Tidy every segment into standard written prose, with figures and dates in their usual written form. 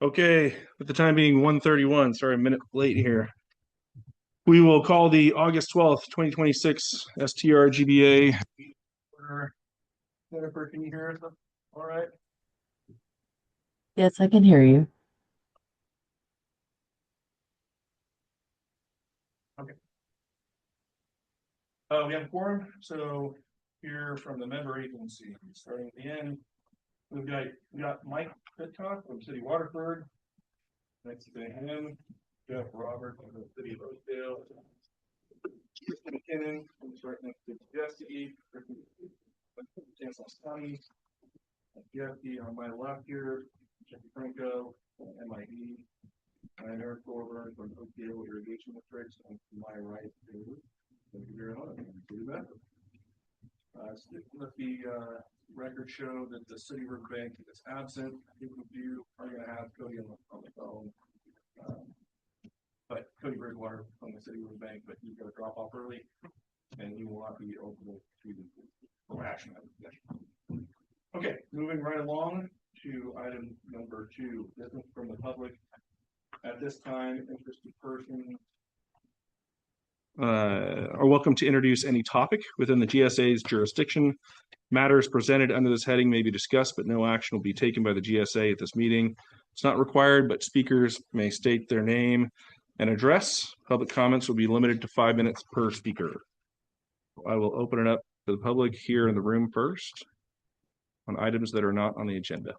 Okay, with the time being 1:31, sorry, a minute late here. We will call the August 12th, 2026 STRGBA. Jennifer, can you hear us? All right. Yes, I can hear you. Okay. We have a quorum, so here from the member agency, starting at the end, we got Mike Pitcock from City Waterford. Next to him, Jeff Robert from the City of Oakdale. Kristen McKinnon, who's right next to Jesse, Stanislaus County. Jesse on my left here, Jeffy Franco, MID, and Eric Thorburn from Oakdale Irrigation District, and to my right, thank you very much. Let the record show that the City Riverbank is absent. I think you are going to have Cody on the phone. But Cody Bridgewater from the City Riverbank, but he's going to drop off early, and he will not be eligible for action. Okay, moving right along to item number 2, business from the public. At this time, interested persons are welcome to introduce any topic within the GSA's jurisdiction. Matters presented under this heading may be discussed, but no action will be taken by the GSA at this meeting. It's not required, but speakers may state their name and address. Public comments will be limited to 5 minutes per speaker. I will open it up to the public here in the room first on items that are not on the agenda.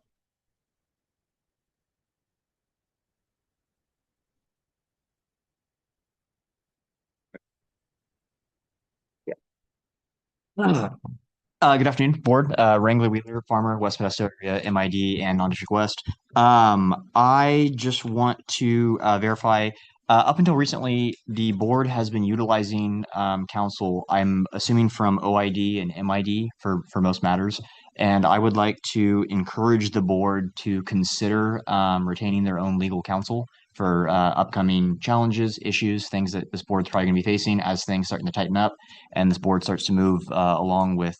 Good afternoon, board. Wrangler Wheeler, farmer, West Pedestrian area, MID, and non-district West. I just want to verify. Up until recently, the board has been utilizing counsel. I'm assuming from OID and MID for most matters, and I would like to encourage the board to consider retaining their own legal counsel for upcoming challenges, issues, things that this board's probably going to be facing as things starting to tighten up, and this board starts to move along with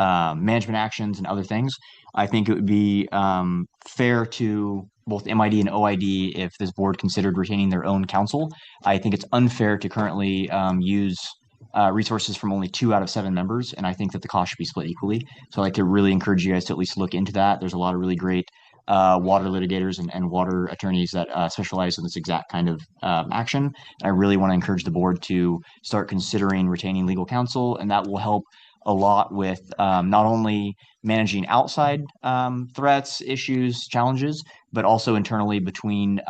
management actions and other things. I think it would be fair to both MID and OID if this board considered retaining their own counsel. I think it's unfair to currently use resources from only 2 out of 7 members, and I think that the cost should be split equally. So I'd like to really encourage you guys to at least look into that. There's a lot of really great water litigators and water attorneys that specialize in this exact kind of action. I really want to encourage the board to start considering retaining legal counsel, and that will help a lot with not only managing outside threats, issues, challenges, but also internally between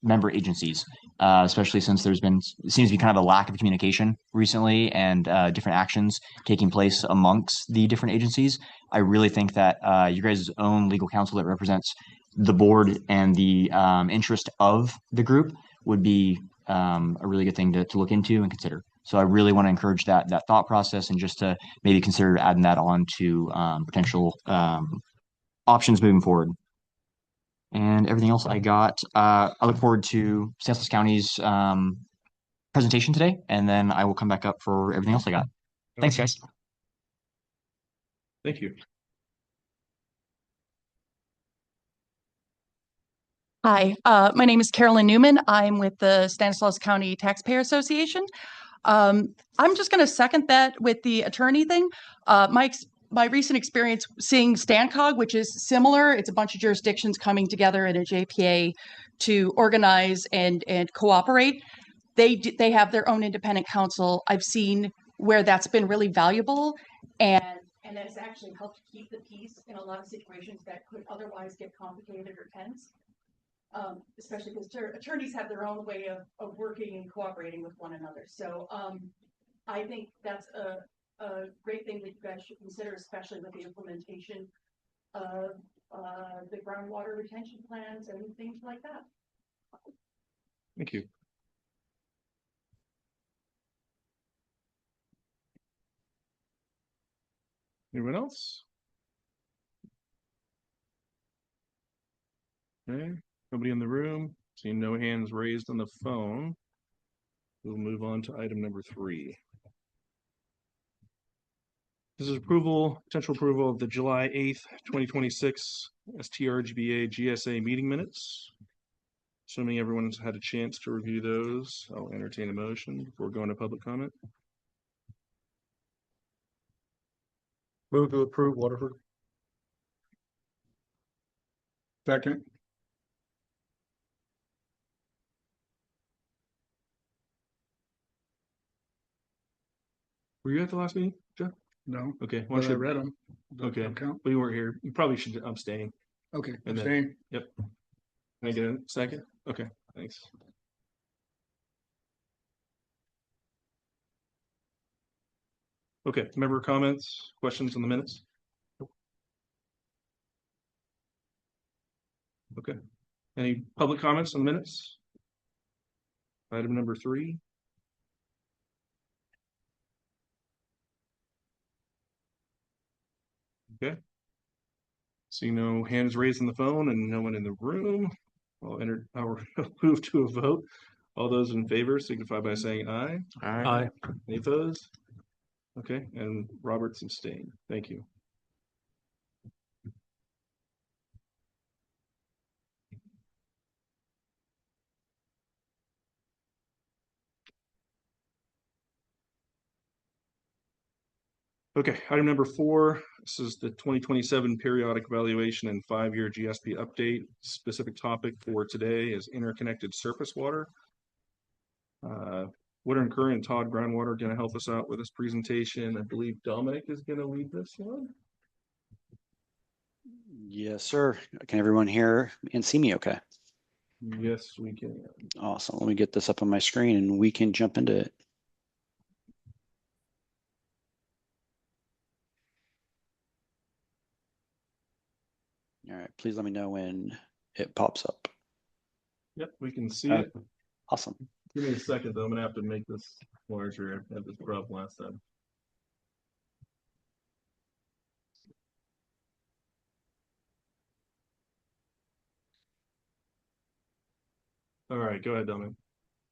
member agencies, especially since there's been seems to be kind of a lack of communication recently and different actions taking place amongst the different agencies. I really think that you guys' own legal counsel that represents the board and the interest of the group would be a really good thing to look into and consider. So I really want to encourage that thought process and just to maybe consider adding that on to potential options moving forward. And everything else I got, I look forward to Stanislaus County's presentation today, and then I will come back up for everything else I got. Thanks, guys. Thank you. Hi, my name is Carolyn Newman. I'm with the Stanislaus County Taxpayer Association. I'm just going to second that with the attorney thing. My recent experience seeing StanCog, which is similar, it's a bunch of jurisdictions coming together in a JPA to organize and cooperate. They have their own independent counsel. I've seen where that's been really valuable, and that's actually helped keep the peace in a lot of situations that could otherwise get complicated or tense. Especially because attorneys have their own way of working and cooperating with one another. So I think that's a great thing that you guys should consider, especially with the implementation of the groundwater retention plans and things like that. Thank you. Anyone else? Okay. Nobody in the room. Seeing no hands raised on the phone. We'll move on to item number 3. This is potential approval of the July 8th, 2026 STRGBA GSA meeting minutes. Assuming everyone's had a chance to review those, I'll entertain a motion before going to public comment. Move to approve Waterford. Second. Were you at the last meeting, Jeff? No, Okay. but I read them. Okay. But you weren't here. You probably should abstain. Okay, And then- abstain. Yep. Can I get a second? Okay, thanks. Okay, member comments, questions on the minutes? Okay. Any public comments on the minutes? Item number 3. Okay. See no hands raised on the phone and no one in the room. I'll move to a vote. All those in favor signify by saying aye. Aye. Any opposed? Okay, and Robert's abstained. Thank you. Okay, item number 4. This is the 2027 periodic evaluation and 5-year GSP update. Specific topic for today is interconnected surface water. Water and Current and Todd Groundwater are going to help us out with this presentation. I believe Dominic is going to lead this one. Yes, sir. Can everyone hear and see me okay? Yes, we can. Awesome. Let me get this up on my screen and we can jump into it. All right, please let me know when it pops up. Yep, we can see it. Awesome. Give me a second though. I'm going to have to make this larger. I had this problem last time. All right, go ahead, Dominic.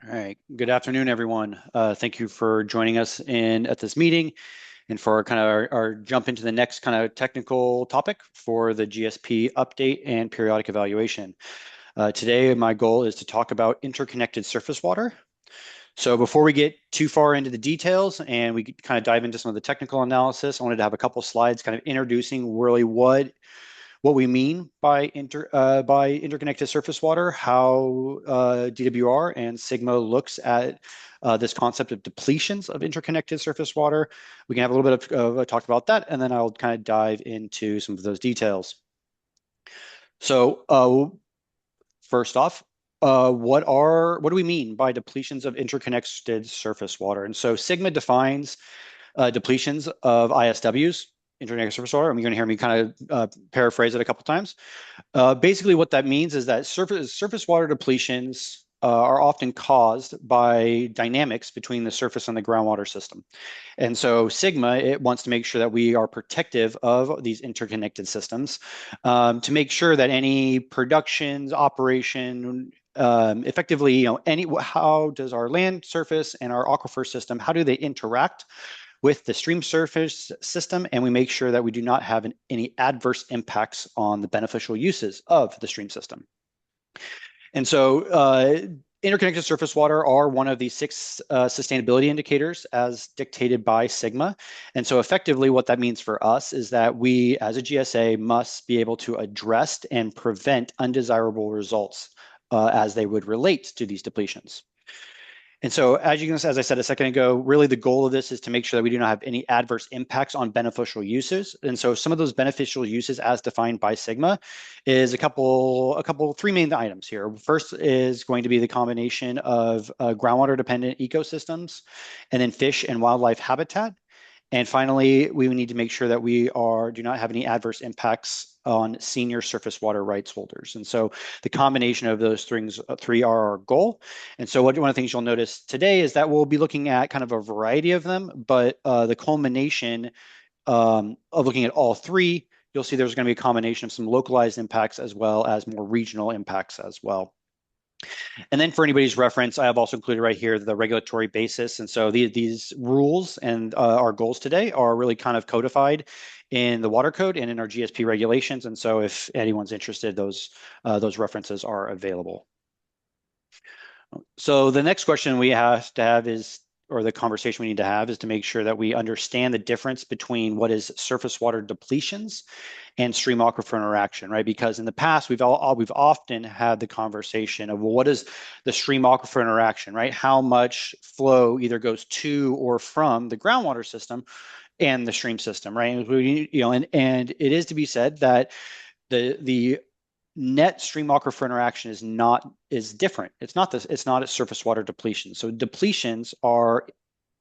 All right. Good afternoon, everyone. Thank you for joining us at this meeting and for our jump into the next kind of technical topic for the GSP update and periodic evaluation. Today, my goal is to talk about interconnected surface water. So before we get too far into the details and we kind of dive into some of the technical analysis, I wanted to have a couple slides kind of introducing really what we mean by interconnected surface water, how DWR and Sigma looks at this concept of depletions of interconnected surface water. We can have a little bit of a talk about that, and then I'll kind of dive into some of those details. So first off, what do we mean by depletions of interconnected surface water? And so Sigma defines depletions of ISWs, interconnected surface water, and you're going to hear me kind of paraphrase it a couple times. Basically, what that means is that surface water depletions are often caused by dynamics between the surface and the groundwater system. And so Sigma, it wants to make sure that we are protective of these interconnected systems to make sure that any productions, operation, effectively, how does our land surface and our aquifer system, how do they interact with the stream surface system, and we make sure that we do not have any adverse impacts on the beneficial uses of the stream system. And so interconnected surface water are one of the 6 sustainability indicators as dictated by Sigma. And so effectively what that means for us is that we as a GSA must be able to address and prevent undesirable results as they would relate to these depletions. And so as I said a second ago, really the goal of this is to make sure that we do not have any adverse impacts on beneficial uses. And so some of those beneficial uses as defined by Sigma is 3 main items here. First is going to be the combination of groundwater dependent ecosystems and then fish and wildlife habitat. And finally, we need to make sure that we do not have any adverse impacts on senior surface water rights holders. And so the combination of those 3 are our goal. And so one of the things you'll notice today is that we'll be looking at kind of a variety of them, but the culmination of looking at all 3, you'll see there's going to be a combination of some localized impacts as well as more regional impacts as well. And then for anybody's reference, I have also included right here the regulatory basis. And so these rules and our goals today are really kind of codified in the water code and in our GSP regulations. And so if anyone's interested, those references are available. So the next question we have to have is, or the conversation we need to have is to make sure that we understand the difference between what is surface water depletions and stream aquifer interaction, right? Because in the past, we've often had the conversation of, well, what is the stream aquifer interaction, right? How much flow either goes to or from the groundwater system and the stream system, right? And it is to be said that the net stream aquifer interaction is different. It's not a surface water depletion. So depletions are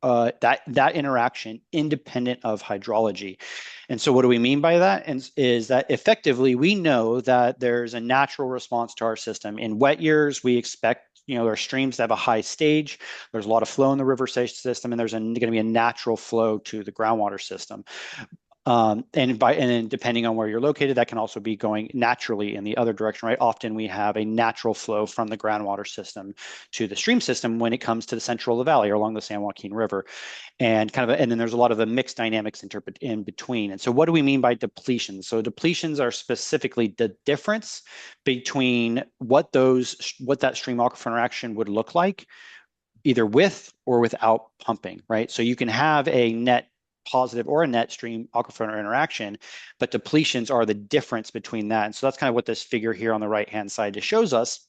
that interaction independent of hydrology. And so what do we mean by that? And is that effectively we know that there's a natural response to our system. In wet years, we expect our streams to have a high stage. There's a lot of flow in the river system, and there's going to be a natural flow to the groundwater system. And then depending on where you're located, that can also be going naturally in the other direction, right? Often we have a natural flow from the groundwater system to the stream system when it comes to the central of the valley or along the San Joaquin River, and then there's a lot of the mixed dynamics in between. And so, what do we mean by depletions? So depletions are specifically the difference between what that stream aquifer interaction would look like, either with or without pumping, right? So you can have a net positive or a net stream aquifer interaction, but depletions are the difference between that. And so that's kind of what this figure here on the right-hand side just shows us.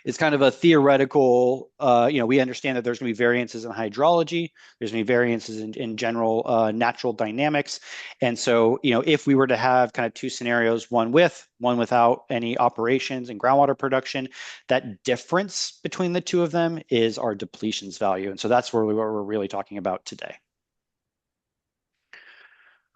It's kind of a theoretical, we understand that there's going to be variances in hydrology, there's going to be variances in general natural dynamics. And so, if we were to have kind of two scenarios, one with, one without any operations and groundwater production, that difference between the two of them is our depletions value. And so that's what we're really talking about today.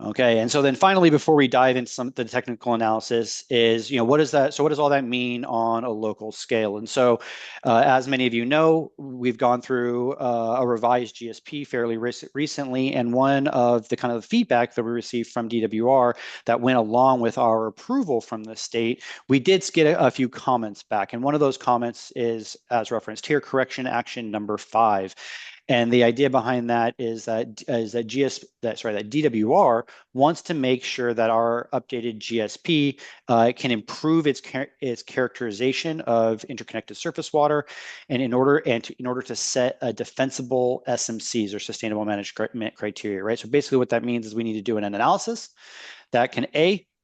Okay, and so then finally, before we dive into some of the technical analysis, is what is that? So what does all that mean on a local scale? And so, as many of you know, we've gone through a revised GSP fairly recently, and one of the kind of feedback that we received from DWR that went along with our approval from the state, we did get a few comments back, and one of those comments is, as referenced here, correction action number 5. And the idea behind that is that DWR wants to make sure that our updated GSP can improve its characterization of interconnected surface water, and in order to set a defensible SMCs, or sustainable management criteria, right? So basically, what that means is we need to do an analysis that can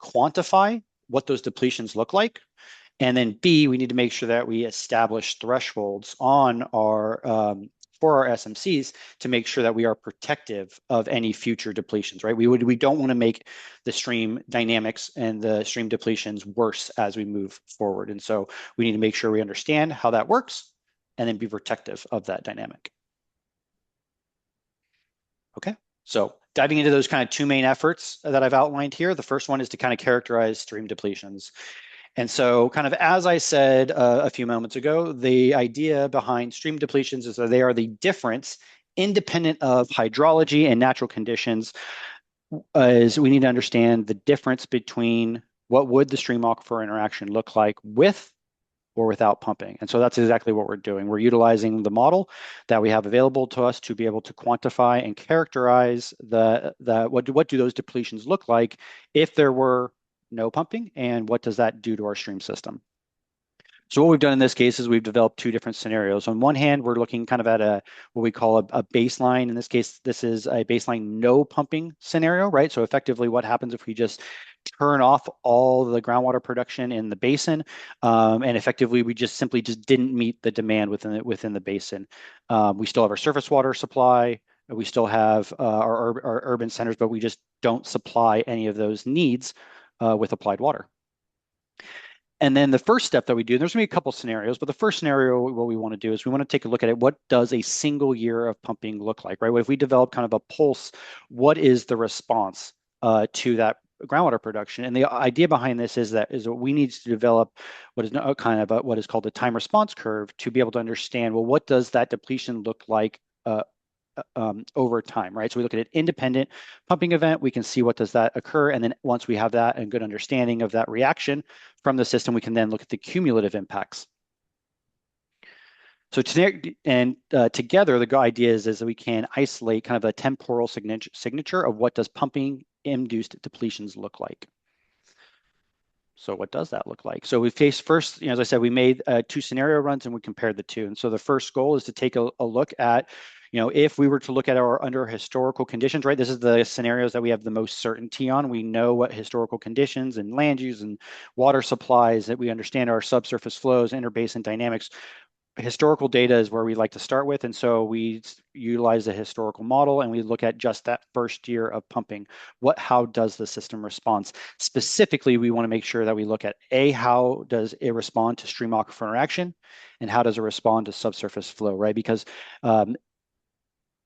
quantify what those depletions look like. And then B, we need to make sure that we establish thresholds on for our SMCs to make sure that we are protective of any future depletions, right? We don't want to make the stream dynamics and the stream depletions worse as we move forward. And so we need to make sure we understand how that works and then be protective of that dynamic. Okay, so diving into those kind of two main efforts that I've outlined here. The first one is to kind of characterize stream depletions. And so, kind of as I said a few moments ago, the idea behind stream depletions is that they are the difference independent of hydrology and natural conditions. Is we need to understand the difference between what would the stream aquifer interaction look like with or without pumping. And so that's exactly what we're doing. We're utilizing the model that we have available to us to be able to quantify and characterize what do those depletions look like if there were no pumping, and what does that do to our stream system? So what we've done in this case is we've developed two different scenarios. On one hand, we're looking kind of at what we call a baseline. In this case, this is a baseline no pumping scenario, right? So effectively, what happens if we just turn off all the groundwater production in the basin, and effectively we simply didn't meet the demand within the basin. We still have our surface water supply. We still have our urban centers, but we just don't supply any of those needs with applied water. And then the first step that we do, and there's going to be a couple scenarios, but the first scenario, what we want to do is we want to take a look at it. What does a single year of pumping look like, right? If we develop kind of a pulse, what is the response to that groundwater production? And the idea behind this is that we need to develop what is called a time response curve to be able to understand, well, what does that depletion look like over time, right? So we look at an independent pumping event, we can see what does that occur, and then once we have that and good understanding of that reaction from the system, we can then look at the cumulative impacts. So together, the idea is that we can isolate kind of a temporal signature of what does pumping induced depletions look like. So what does that look like? So we faced first, as I said, we made 2 scenario runs and we compared the two. And so the first goal is to take a look at, if we were to look at our under historical conditions, right? This is the scenarios that we have the most certainty on. We know what historical conditions and land use and water supplies, that we understand our subsurface flows, interbasin dynamics. Historical data is where we like to start with. And so we utilize a historical model and we look at just that first year of pumping. How does the system respond? Specifically, we want to make sure that we look at how does it respond to stream aquifer interaction and how does it respond to subsurface flow, right? Because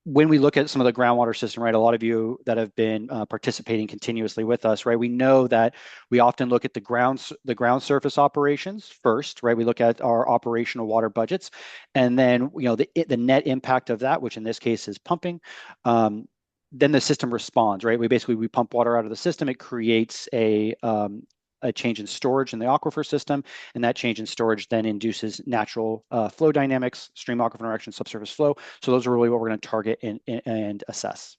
when we look at some of the groundwater system, right, a lot of you that have been participating continuously with us, right, we know that we often look at the ground surface operations first, right? We look at our operational water budgets, and then the net impact of that, which in this case is pumping. Then the system responds, right? We pump water out of the system. It creates a change in storage in the aquifer system, and that change in storage then induces natural flow dynamics, stream aquifer interaction, subsurface flow. So those are really what we're going to target and assess.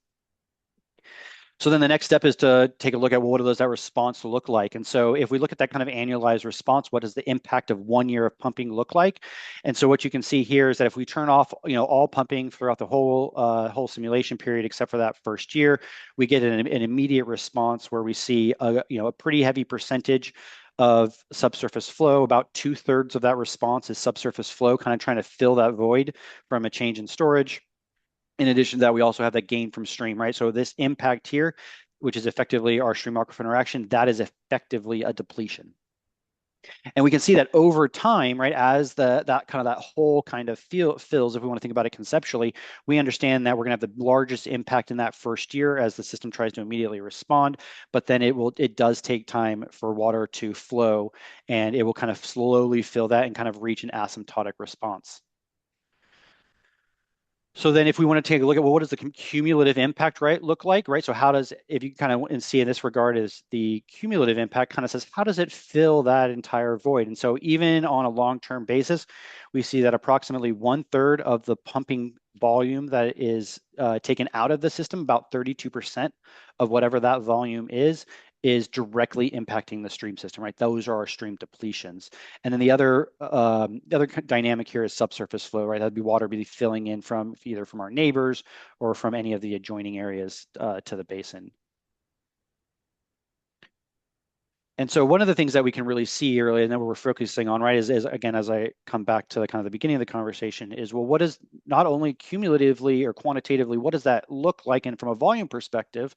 So then the next step is to take a look at, well, what does that response look like? And so if we look at that kind of annualized response, what does the impact of 1 year of pumping look like? And so what you can see here is that if we turn off, all pumping throughout the whole simulation period, except for that first year, we get an immediate response where we see a pretty heavy percentage of subsurface flow. About 2/3 of that response is subsurface flow, kind of trying to fill that void from a change in storage. In addition to that, we also have that gain from stream, right? So this impact here, which is effectively our stream aquifer interaction, that is effectively a depletion. And we can see that over time, right, as that whole kind of fills, if we want to think about it conceptually, we understand that we're going to have the largest impact in that first year as the system tries to immediately respond, but then it does take time for water to flow, and it will kind of slowly fill that and kind of reach an asymptotic response. So then if we want to take a look at, well, what does the cumulative impact, right, look like, right? So how does, if you kind of see in this regard is the cumulative impact kind of says, how does it fill that entire void? And so even on a long-term basis, we see that approximately 1/3 of the pumping volume that is taken out of the system, about 32% of whatever that volume is directly impacting the stream system, right? Those are our stream depletions. And then the other dynamic here is subsurface flow, right? That'd be water filling in from either from our neighbors or from any of the adjoining areas to the basin. And so one of the things that we can really see early, and then what we're focusing on, right, is again, as I come back to the kind of the beginning of the conversation, is, well, what is not only cumulatively or quantitatively, what does that look like, and from a volume perspective,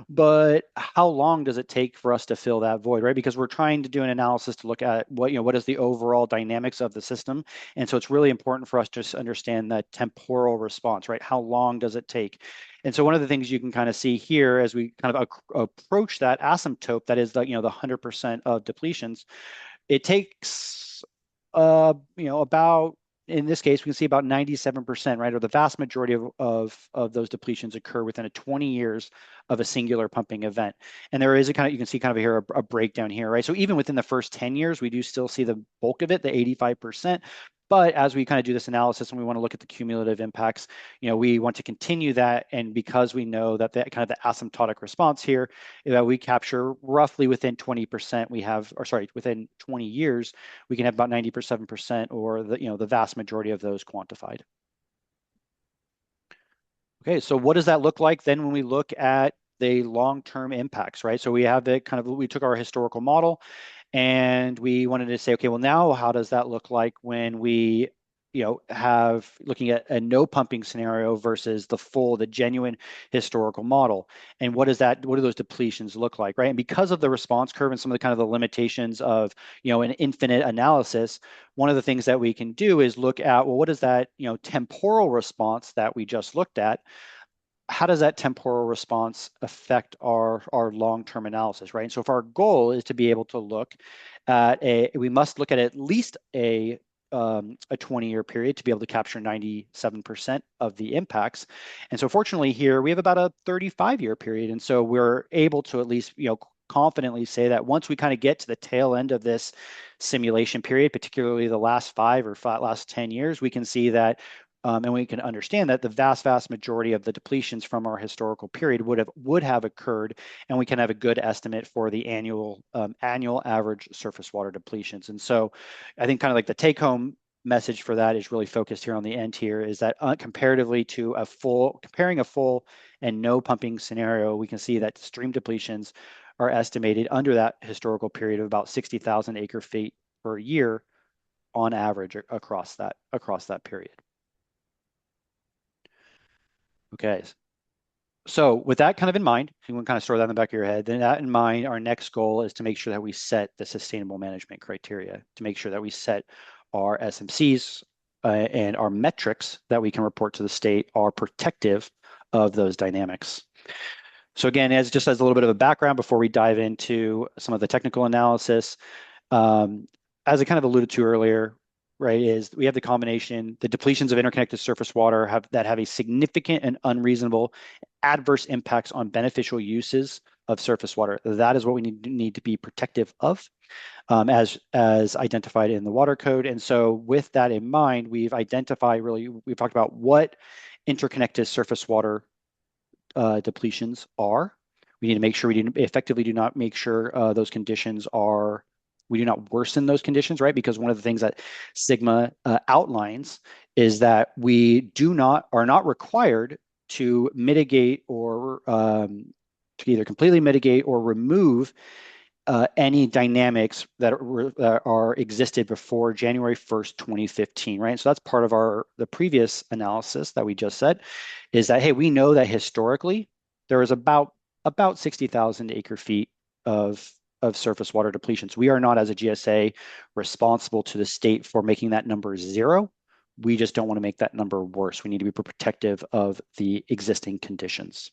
but how long does it take for us to fill that void, right? Because we're trying to do an analysis to look at what is the overall dynamics of the system. And so it's really important for us to understand that temporal response, right? How long does it take? And so one of the things you can kind of see here as we kind of approach that asymptote, that is the 100% of depletions, it takes about, in this case, we can see about 97%, right? Or the vast majority of those depletions occur within 20 years of a singular pumping event. And there is you can see kind of here a breakdown here, right? So even within the first 10 years, we do still see the bulk of it, the 85%. But as we kind of do this analysis and we want to look at the cumulative impacts, we want to continue that. And because we know that the kind of the asymptotic response here, that we capture roughly within 20%, within 20 years, we can have about 97% or the vast majority of those quantified. Okay, so what does that look like then when we look at the long-term impacts, right? So we have we took our historical model and we wanted to say, okay, well, now how does that look like when we, have looking at a no pumping scenario versus the genuine historical model? And what do those depletions look like, right? And because of the response curve and some of the kind of the limitations of, an infinite analysis, one of the things that we can do is look at, well, what is that, temporal response that we just looked at? How does that temporal response affect our long-term analysis, right? And so if our goal is to be able to look at we must look at least a 20-year period to be able to capture 97% of the impacts. And so fortunately here, we have about a 35-year period. And so we're able to at least, confidently say that once we kind of get to the tail end of this simulation period, particularly the last 5 or last 10 years, we can see that and we can understand that the vast majority of the depletions from our historical period would have occurred, and we can have a good estimate for the annual average surface water depletions. And so I think kind of like the take-home message for that is really focused here on the end here, is that comparatively to comparing a full and no pumping scenario, we can see that stream depletions are estimated under that historical period of about 60,000 acre feet per year on average across that period. Okay. So with that kind of in mind, if you want to kind of store that in the back of your head, then that in mind, our next goal is to make sure that we set the sustainable management criteria, to make sure that we set our SMCs and our metrics that we can report to the state are protective of those dynamics. So again, just as a little bit of a background before we dive into some of the technical analysis, as I kind of alluded to earlier, right, is we have the combination, the depletions of interconnected surface water that have a significant and unreasonable adverse impacts on beneficial uses of surface water. That is what we need to be protective of, as identified in the water code. And so with that in mind, we've talked about what interconnected surface water depletions are. We need to make sure we do not make sure those conditions we do not worsen those conditions, right? Because one of the things that STRGBA outlines is that we are not required to mitigate or to either completely mitigate or remove any dynamics that existed before January 1st, 2015, right? So that's part of the previous analysis that we just said, is that, hey, we know that historically there was about 60,000 acre feet of surface water depletions. We are not, as a GSA, responsible to the state for making that number 0. We just don't want to make that number worse. We need to be protective of the existing conditions.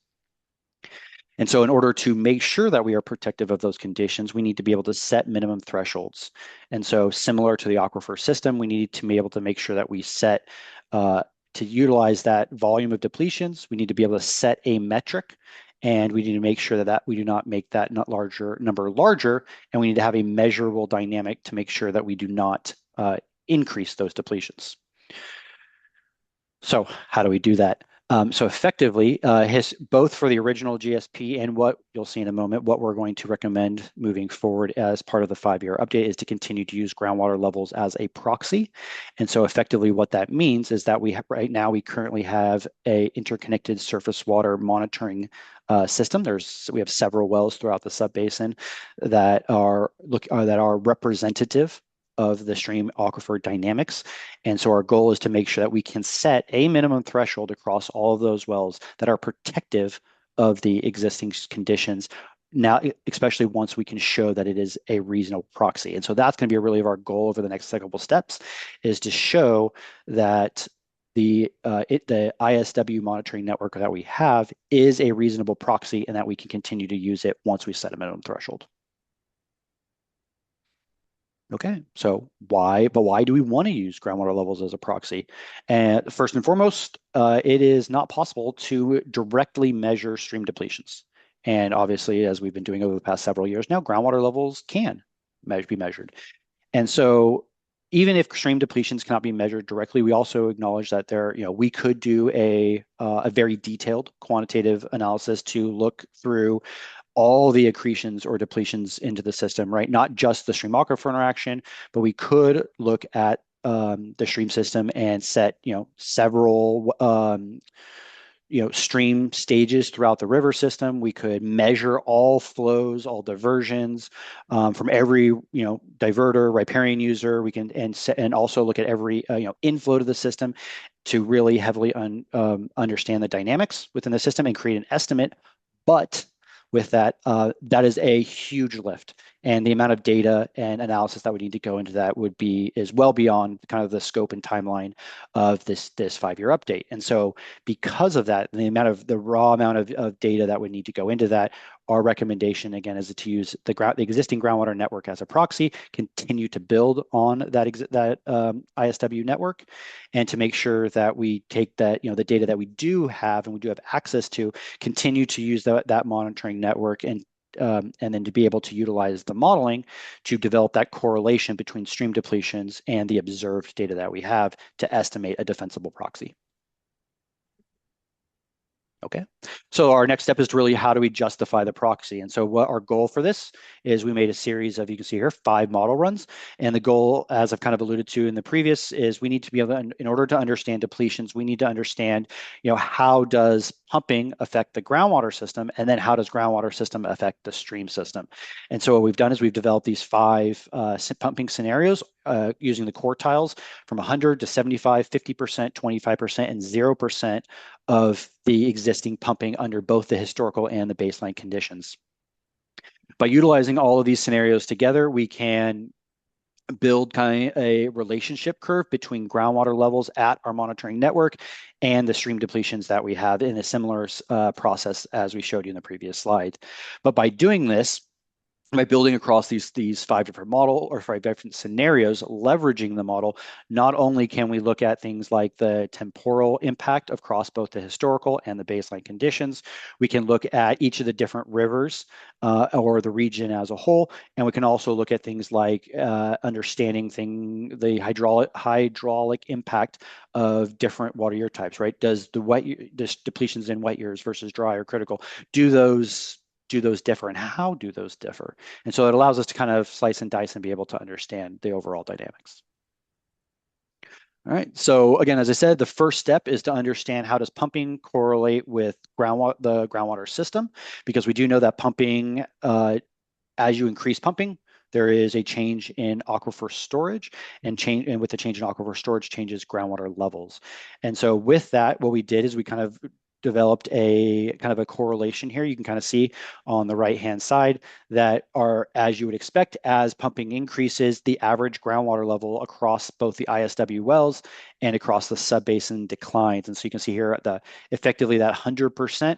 And so in order to make sure that we are protective of those conditions, we need to be able to set minimum thresholds. And so similar to the aquifer system, we need to be able to make sure that we set, to utilize that volume of depletions, we need to be able to set a metric, and we need to make sure that we do not make that number larger, and we need to have a measurable dynamic to make sure that we do not increase those depletions. So how do we do that? So effectively, both for the original GSP and what you'll see in a moment, what we're going to recommend moving forward as part of the 5-year update is to continue to use groundwater levels as a proxy. And so effectively what that means is that right now we currently have a interconnected surface water monitoring system. We have several wells throughout the subbasin that are representative of the stream aquifer dynamics. And so our goal is to make sure that we can set a minimum threshold across all of those wells that are protective of the existing conditions, now, especially once we can show that it is a reasonable proxy. And so that's going to be really our goal over the next couple steps, is to show that the ISW monitoring network that we have is a reasonable proxy, and that we can continue to use it once we set a minimum threshold. Okay, so why do we want to use groundwater levels as a proxy? And first and foremost, it is not possible to directly measure stream depletions. And obviously, as we've been doing over the past several years now, groundwater levels can be measured. And so even if stream depletions cannot be measured directly, we also acknowledge that we could do a very detailed quantitative analysis to look through all the accretions or depletions into the system, right? Not just the stream aquifer interaction, but we could look at the stream system and set, several, stream stages throughout the river system. We could measure all flows, all diversions from every, diverter, riparian user. We can and also look at every, inflow to the system to really heavily understand the dynamics within the system and create an estimate. But with that, that is a huge lift, and the amount of data and analysis that would need to go into that is well beyond kind of the scope and timeline of this 5-year update. And so because of that, the raw amount of data that would need to go into that, our recommendation again is to use the existing groundwater network as a proxy, continue to build on that ISW network, and to make sure that we take that, the data that we do have and we do have access to, continue to use that monitoring network and and then to be able to utilize the modeling to develop that correlation between stream depletions and the observed data that we have to estimate a defensible proxy. Okay, so our next step is to really, how do we justify the proxy? And so what our goal for this is, we made a series of, you can see here, 5 model runs. And the goal, as I've kind of alluded to in the previous, is we need to be able to, in order to understand depletions, we need to understand, how does pumping affect the groundwater system? And then how does groundwater system affect the stream system? And so what we've done is we've developed these 5 pumping scenarios using the quartiles from 100 to 75, 50%, 25%, and 0% of the existing pumping under both the historical and the baseline conditions. By utilizing all of these scenarios together, we can build kind of a relationship curve between groundwater levels at our monitoring network and the stream depletions that we have in a similar process as we showed you in the previous slide. But by doing this, by building across these 5 different model or 5 different scenarios, leveraging the model, not only can we look at things like the temporal impact across both the historical and the baseline conditions, we can look at each of the different rivers or the region as a whole, and we can also look at things like understanding the hydraulic impact of different water year types, right? Does depletions in wet years versus dry or critical, do those differ, and how do those differ? And so it allows us to kind of slice and dice and be able to understand the overall dynamics. All right, so again, as I said, the first step is to understand, how does pumping correlate with the groundwater system? Because we do know that pumping, as you increase pumping, there is a change in aquifer storage, and with the change in aquifer storage changes groundwater levels. And so with that, what we did is we kind of developed a kind of a correlation here. You can kind of see on the right-hand side that as you would expect, as pumping increases, the average groundwater level across both the ISW wells and across the subbasin declines. And so you can see here effectively that 100%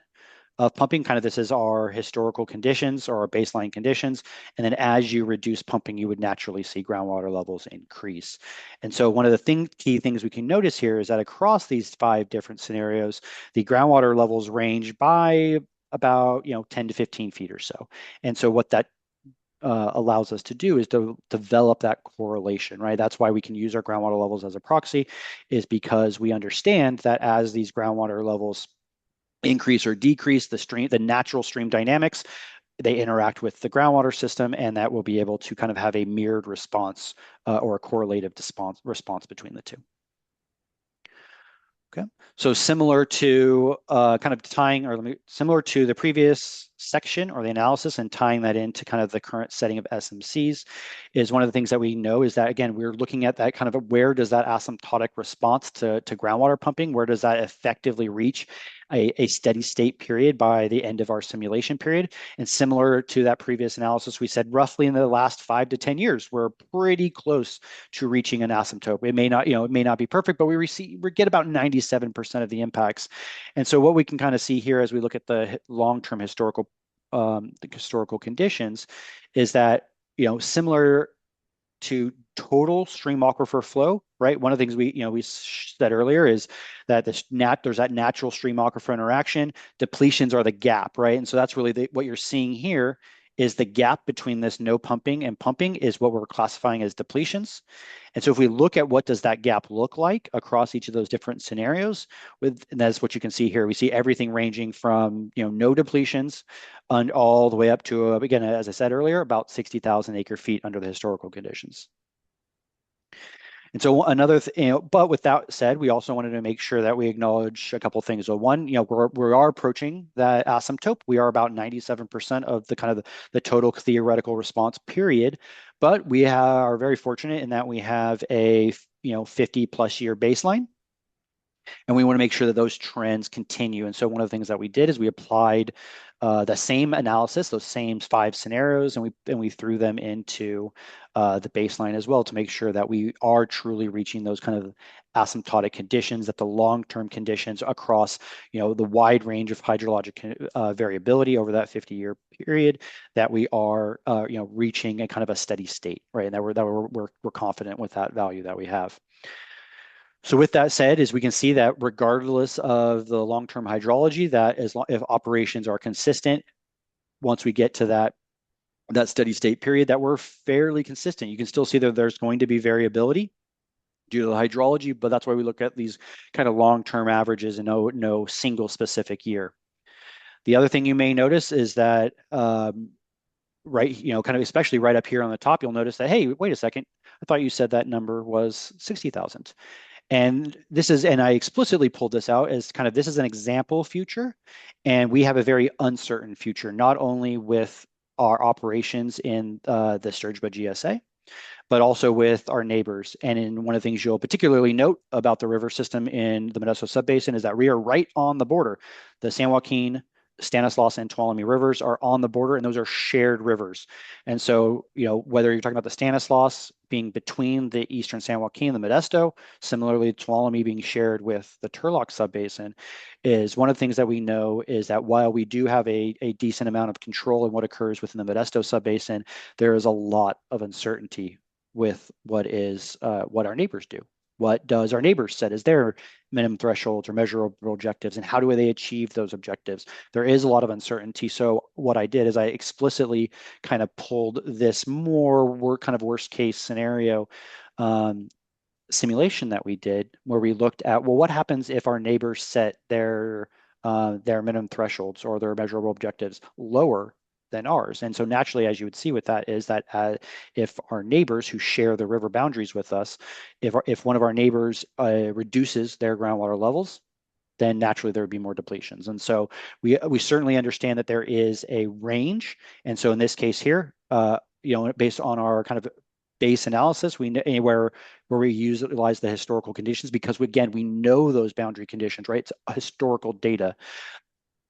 of pumping, kind of this is our historical conditions or our baseline conditions. And then as you reduce pumping, you would naturally see groundwater levels increase. And so one of the key things we can notice here is that across these 5 different scenarios, the groundwater levels range by about 10 to 15 feet or so. And so what that allows us to do is to develop that correlation, right? That's why we can use our groundwater levels as a proxy, is because we understand that as these groundwater levels increase or decrease, the natural stream dynamics, they interact with the groundwater system, and that will be able to kind of have a mirrored response or a correlative response between the two. Okay, so similar to similar to the previous section or the analysis, and tying that into kind of the current setting of SMCs, is one of the things that we know is that, again, we're looking at that kind of where does that asymptotic response to groundwater pumping, where does that effectively reach a steady state period by the end of our simulation period. And similar to that previous analysis, we said roughly in the last 5 to 10 years, we're pretty close to reaching an asymptote. It may not be perfect, but we get about 97% of the impacts. And so what we can kind of see here as we look at the long-term historical conditions is that, similar to total stream aquifer flow, right? One of the things we said earlier is that there's that natural stream aquifer interaction. Depletions are the gap, right? And so that's really what you're seeing here is the gap between this no pumping and pumping is what we're classifying as depletions. And so if we look at what does that gap look like across each of those different scenarios, and that's what you can see here. We see everything ranging from no depletions and all the way up to again, as I said earlier, about 60,000 acre feet under the historical conditions. And so but with that said, we also wanted to make sure that we acknowledge a couple of things. So one, we are approaching that asymptote. We are about 97% of the total theoretical response period, but we are very fortunate in that we have a 50+ year baseline. And we want to make sure that those trends continue. And so one of the things that we did is we applied the same analysis, those same 5 scenarios, and we threw them into the baseline as well to make sure that we are truly reaching those kind of asymptotic conditions, that the long-term conditions across the wide range of hydrologic variability over that 50-year period, that we are reaching a kind of a steady state, right? And that we're confident with that value that we have. So with that said, is we can see that regardless of the long-term hydrology, that if operations are consistent once we get to that steady state period, that we're fairly consistent. You can still see that there's going to be variability due to the hydrology, but that's why we look at these kind of long-term averages and no single specific year. The other thing you may notice is that right, kind of especially right up here on the top, you'll notice that, hey, wait a second, I thought you said that number was 60,000. And I explicitly pulled this out as kind of, this is an example future, and we have a very uncertain future, not only with our operations in the STRGBA GSA, but also with our neighbors. And in one of the things you'll particularly note about the river system in the Modesto Subbasin is that we are right on the border. The San Joaquin, Stanislaus, and Tuolumne rivers are on the border, and those are shared rivers. And so, whether you're talking about the Stanislaus being between the eastern San Joaquin and the Modesto, similarly Tuolumne being shared with the Turlock Subbasin, is one of the things that we know is that while we do have a decent amount of control in what occurs within the Modesto Subbasin, there is a lot of uncertainty with what our neighbors do. What does our neighbors set as their minimum thresholds or measurable objectives, and how do they achieve those objectives? There is a lot of uncertainty. So what I did is I explicitly kind of pulled this more kind of worst case scenario simulation that we did, where we looked at, well, what happens if our neighbors set their minimum thresholds or their measurable objectives lower than ours? And so naturally, as you would see with that, is that if our neighbors who share the river boundaries with us, if one of our neighbors reduces their groundwater levels, then naturally there would be more depletions. And so we certainly understand that there is a range. And so in this case here, based on our kind of base analysis, we know anywhere where we utilize the historical conditions, because again, we know those boundary conditions, right? It's historical data.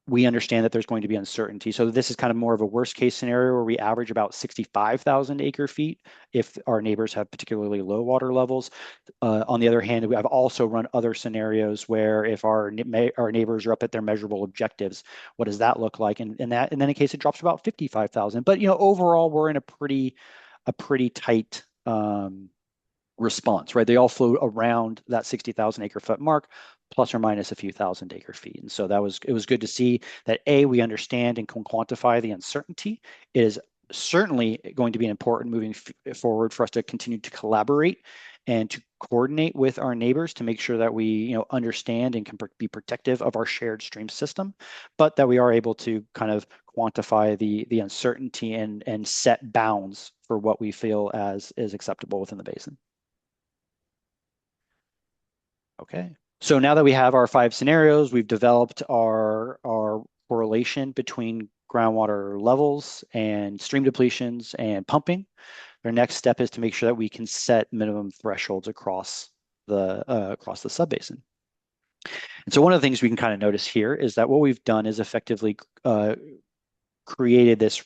We understand that there's going to be uncertainty. So this is kind of more of a worst case scenario where we average about 65,000 acre feet if our neighbors have particularly low water levels. On the other hand, I've also run other scenarios where if our neighbors are up at their measurable objectives, what does that look like? And then in case it drops to about 55,000. But overall, we're in a pretty tight response, right? They all flow around that 60,000 acre foot mark, plus or minus a few thousand acre feet. And so it was good to see that we understand and can quantify the uncertainty. It is certainly going to be important moving forward for us to continue to collaborate and to coordinate with our neighbors to make sure that we understand and can be protective of our shared stream system, but that we are able to kind of quantify the uncertainty and set bounds for what we feel as is acceptable within the basin. Okay, so now that we have our 5 scenarios, we've developed our correlation between groundwater levels and stream depletions and pumping. Our next step is to make sure that we can set minimum thresholds across the subbasin. And so one of the things we can kind of notice here is that what we've done is effectively created this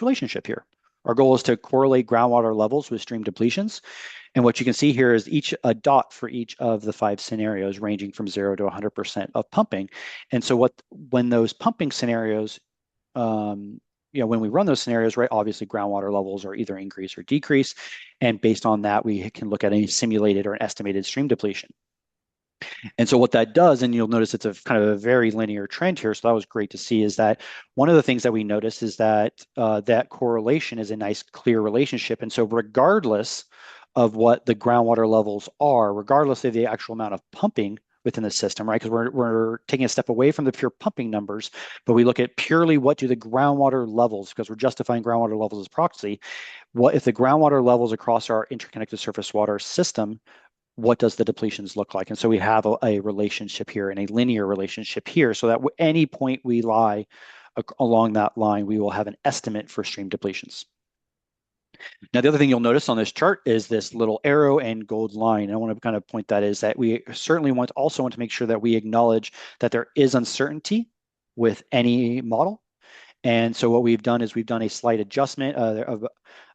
relationship here. Our goal is to correlate groundwater levels with stream depletions. And what you can see here is a dot for each of the 5 scenarios, ranging from 0 to 100% of pumping. And so when those pumping scenarios, when we run those scenarios, right, obviously groundwater levels are either increase or decrease. And based on that, we can look at any simulated or an estimated stream depletion. And so what that does, and you'll notice it's a kind of a very linear trend here, so that was great to see, is that one of the things that we notice is that that correlation is a nice, clear relationship. And so regardless of what the groundwater levels are, regardless of the actual amount of pumping within the system, right? Because we're taking a step away from the pure pumping numbers, but we look at purely what do the groundwater levels, because we're justifying groundwater levels as proxy. What if the groundwater levels across our interconnected surface water system, what does the depletions look like? And so we have a relationship here and a linear relationship here, so that at any point we lie along that line, we will have an estimate for stream depletions. Now, the other thing you'll notice on this chart is this little arrow and gold line. And I want to kind of point that is that we certainly also want to make sure that we acknowledge that there is uncertainty with any model. And so what we've done is we've done a slight adjustment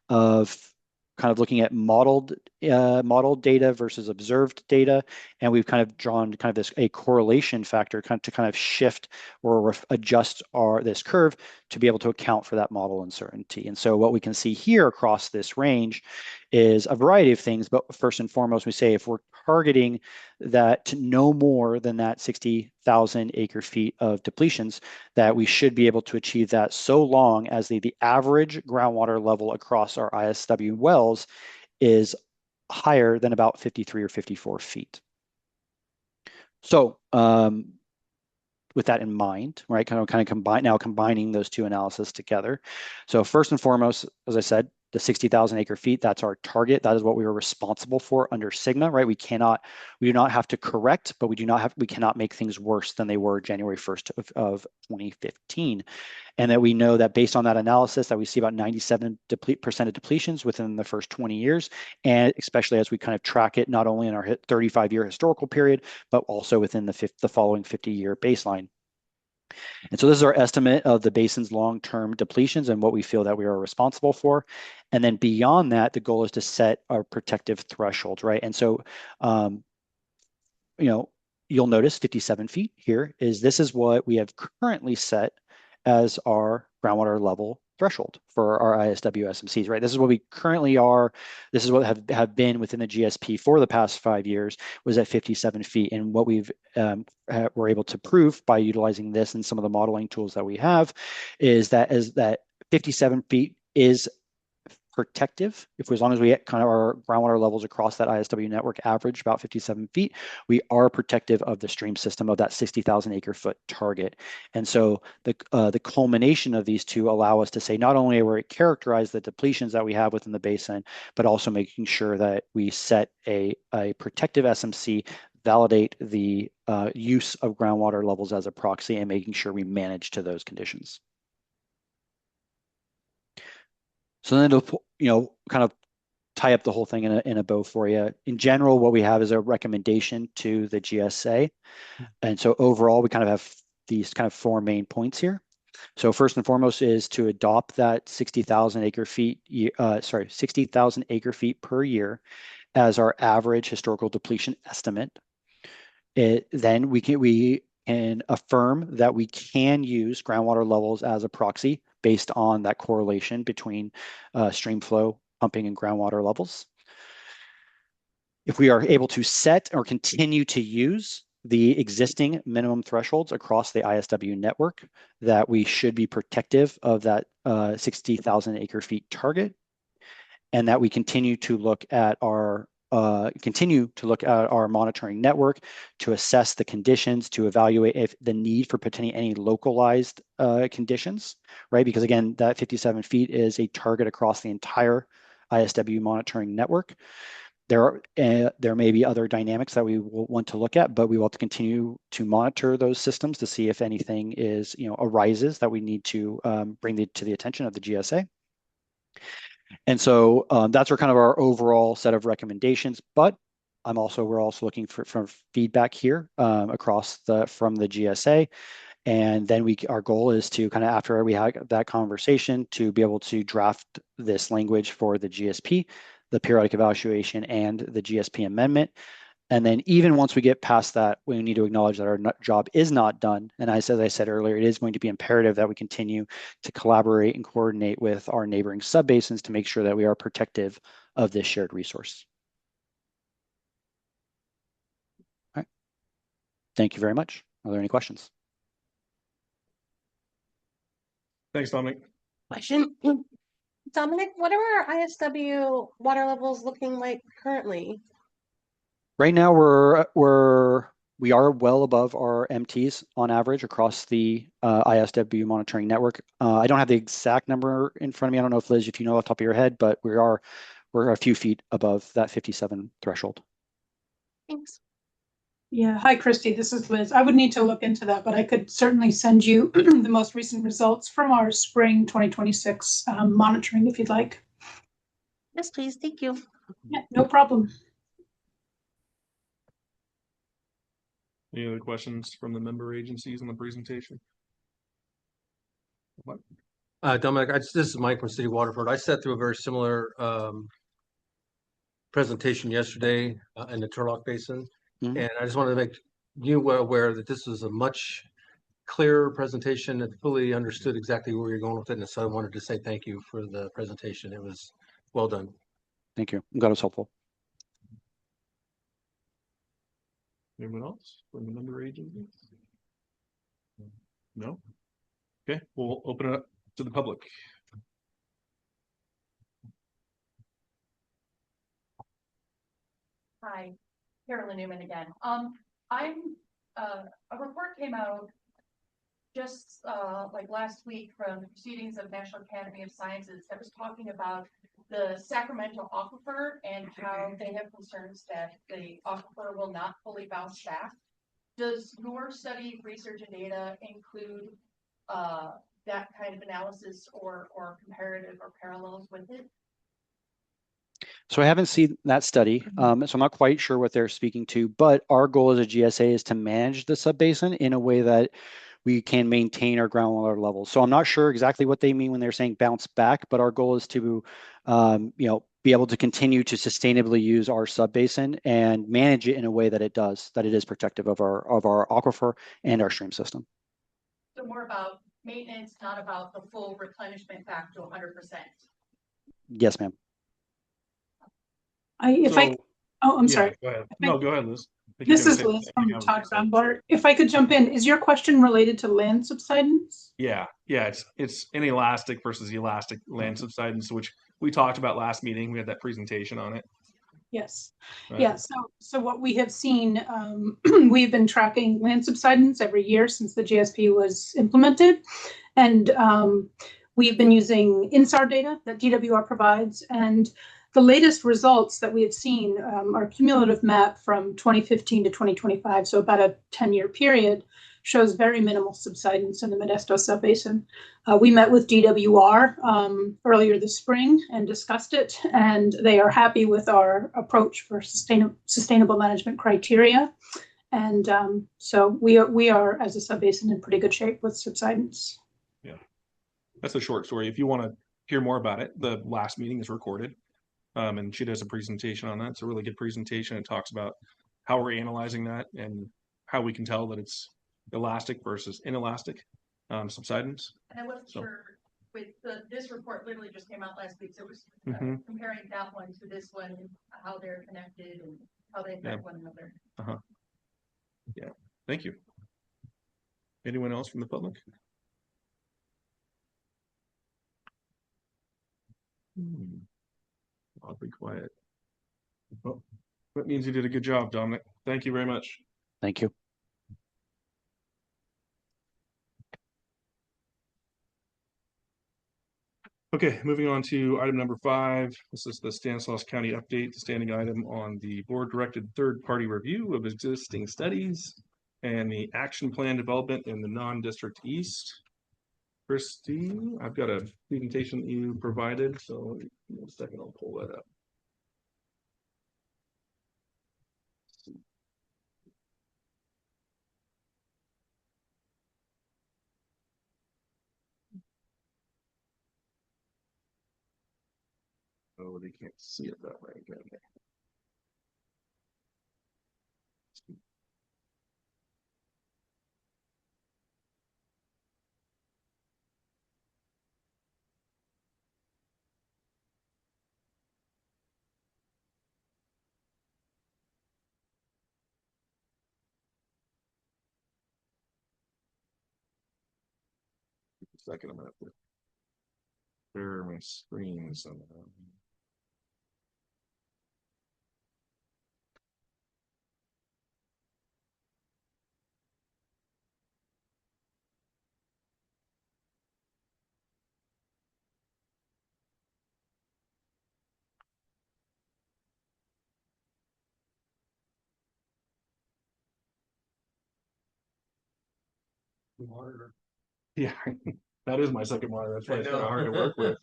of kind of looking at modeled data versus observed data, and we've kind of drawn kind of a correlation factor to kind of shift or adjust this curve to be able to account for that model uncertainty. And so what we can see here across this range is a variety of things, but first and foremost, we say if we're targeting that to no more than that 60,000 acre feet of depletions, that we should be able to achieve that so long as the average groundwater level across our ISW wells is higher than about 53 or 54 feet. So with that in mind, right, combining those two analyses together. So first and foremost, as I said, the 60,000 acre feet, that's our target. That is what we are responsible for under STRGBA, right? We do not have to correct, but we cannot make things worse than they were January 1st of 2015. And that we know that based on that analysis that we see about 97% of depletions within the first 20 years, and especially as we kind of track it not only in our 35-year historical period, but also within the following 50-year baseline. And so this is our estimate of the basin's long-term depletions and what we feel that we are responsible for. And then beyond that, the goal is to set our protective thresholds, right? And so, you'll notice 57 feet here this is what we have currently set as our groundwater level threshold for our ISW SMCs, right? This is what we currently are. This is what have been within the GSP for the past 5 years, was at 57 feet. And what we've were able to prove by utilizing this and some of the modeling tools that we have is that 57 feet is protective. As long as we get kind of our groundwater levels across that ISW network average about 57 feet, we are protective of the stream system of that 60,000 acre foot target. And so the culmination of these two allow us to say not only are we characterize the depletions that we have within the basin, but also making sure that we set a protective SMC, validate the use of groundwater levels as a proxy, and making sure we manage to those conditions. So then to, kind of tie up the whole thing in a bow for you. In general, what we have is a recommendation to the GSA. And so overall, we kind of have these kind of 4 main points here. So first and foremost is to adopt that 60,000 acre feet, 60,000 acre feet per year as our average historical depletion estimate. Then we can affirm that we can use groundwater levels as a proxy based on that correlation between stream flow, pumping, and groundwater levels. If we are able to set or continue to use the existing minimum thresholds across the ISW network, that we should be protective of that 60,000 acre feet target, and that we continue to look at our monitoring network to assess the conditions, to evaluate if the need for potentially any localized conditions, right? Because again, that 57 feet is a target across the entire ISW monitoring network. There may be other dynamics that we will want to look at, but we will have to continue to monitor those systems to see if anything arises that we need to bring to the attention of the GSA. And so that's our overall set of recommendations. But we're also looking for feedback here from the GSA. And then our goal is to kind of, after we have that conversation, to be able to draft this language for the GSP, the periodic evaluation, and the GSP amendment. And then even once we get past that, we need to acknowledge that our job is not done. And as I said earlier, it is going to be imperative that we continue to collaborate and coordinate with our neighboring subbasins to make sure that we are protective of this shared resource. All right. Thank you very much. Are there any questions? Thanks, Dominic. Question. Dominic, what are our ISW water levels looking like currently? Right now, we are well above our MTs on average across the ISW monitoring network. I don't have the exact number in front of me. I don't know if Liz, if you know off the top of your head, but we're a few feet above that 57 threshold. Thanks. Yeah. Hi, Christy. This is Liz. I would need to look into that, but I could certainly send you the most recent results from our spring 2026 monitoring if you'd like. Yes, please. Thank you. Yeah, no problem. Any other questions from the member agencies on the presentation? What? Dominic, this is Mike from City Waterford. I sat through a very similar presentation yesterday in the Turlock Basin. Mm-hmm. And I just wanted to make you aware that this was a much clearer presentation and fully understood exactly where you're going with it. And so I wanted to say thank you for the presentation. It was well done. Thank you. I'm glad it was helpful. Anyone else from the member agencies? No? Okay, we'll open it up to the public. Hi, Carolyn Newman again. A report came out just like last week from the Proceedings of National Academy of Sciences that was talking about the Sacramento aquifer and how they have concerns that the aquifer will not fully bounce back. Does your study, research, and data include that kind of analysis or comparative or parallels with it? So I haven't seen that study, so I'm not quite sure what they're speaking to, but our goal as a GSA is to manage the subbasin in a way that we can maintain our groundwater levels. So I'm not sure exactly what they mean when they're saying bounce back, but our goal is to, be able to continue to sustainably use our subbasin and manage it in a way that it is protective of our aquifer and our stream system. So more about maintenance, not about the full replenishment back to 100%. Yes, ma'am. I'm sorry. Go ahead. No, go ahead, Liz. This is Liz from Todd Groundwater. If I could jump in, is your question related to land subsidence? Yeah, it's inelastic versus elastic land subsidence, which we talked about last meeting. We had that presentation on it. Yes. Right? Yeah. So what we have seen, we've been tracking land subsidence every year since the GSP was implemented, and we've been using INSAR data that DWR provides, and the latest results that we have seen are cumulative map from 2015 to 2025, so about a 10-year period, shows very minimal subsidence in the Modesto subbasin. We met with DWR earlier this spring and discussed it, and they are happy with our approach for sustainable management criteria. And so we are, as a subbasin, in pretty good shape with subsidence. Yeah, that's a short story. If you want to hear more about it, the last meeting is recorded. And she does a presentation on that. It's a really good presentation. It talks about how we're analyzing that and how we can tell that it's elastic versus inelastic subsidence. And I wasn't sure with this report literally just came out last week, so it was comparing that one to this one, how they're connected and how they affect one another. Yeah, thank you. Anyone else from the public? Oddly quiet. Well, that means you did a good job, Dominic. Thank you very much. Thank you. Okay, moving on to item number 5. This is the Stanislaus County update, the standing item on the board-directed third-party review of existing studies and the action plan development in the non-district east. Christine, I've got a presentation that you provided, so in a second I'll pull that up. Oh, they can't see it that way. Okay. A second, I'm gonna have to share my screen somehow. Monitor. Yeah, that is my second monitor. That's why it's kind of hard to work with.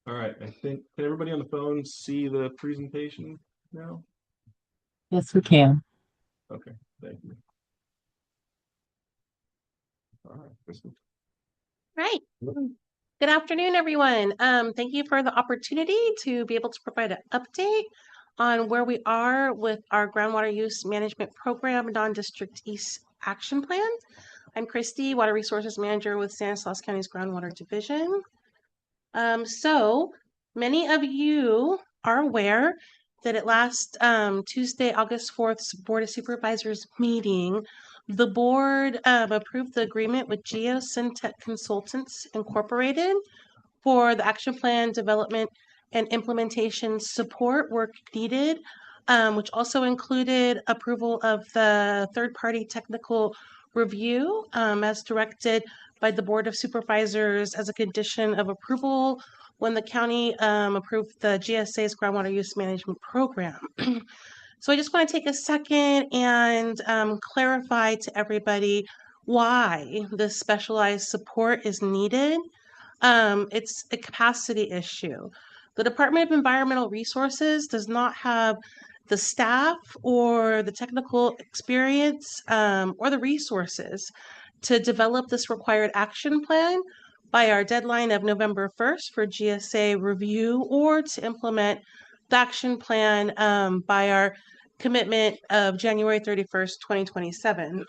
All right, I think, can everybody on the phone see the presentation now? Yes, we can. Okay, thank you. All right, Kristen. Right. Good afternoon, everyone. Thank you for the opportunity to be able to provide an update on where we are with our groundwater use management program non-district east action plan. I'm Christy, Water Resources Manager with Stanislaus County's Groundwater Division. So many of you are aware that at last Tuesday, August 4th, Board of Supervisors meeting, the board approved the agreement with GeoSyntech Consultants Incorporated for the action plan development and implementation support work needed, which also included approval of the third-party technical review as directed by the Board of Supervisors as a condition of approval when the county approved the GSA's groundwater use management program. So I just want to take a second and clarify to everybody why this specialized support is needed. It's a capacity issue. The Department of Environmental Resources does not have the staff or the technical experience or the resources to develop this required action plan by our deadline of November 1st for GSA review, or to implement the action plan by our commitment of January 31st, 2027.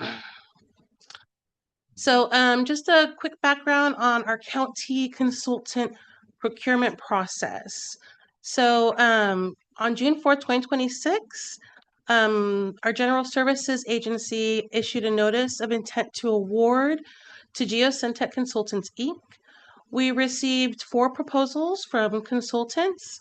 So just a quick background on our county consultant procurement process. So on June 4th, 2026, our General Services Agency issued a notice of intent to award to GeoSyntech Consultants, Inc. We received 4 proposals from consultants,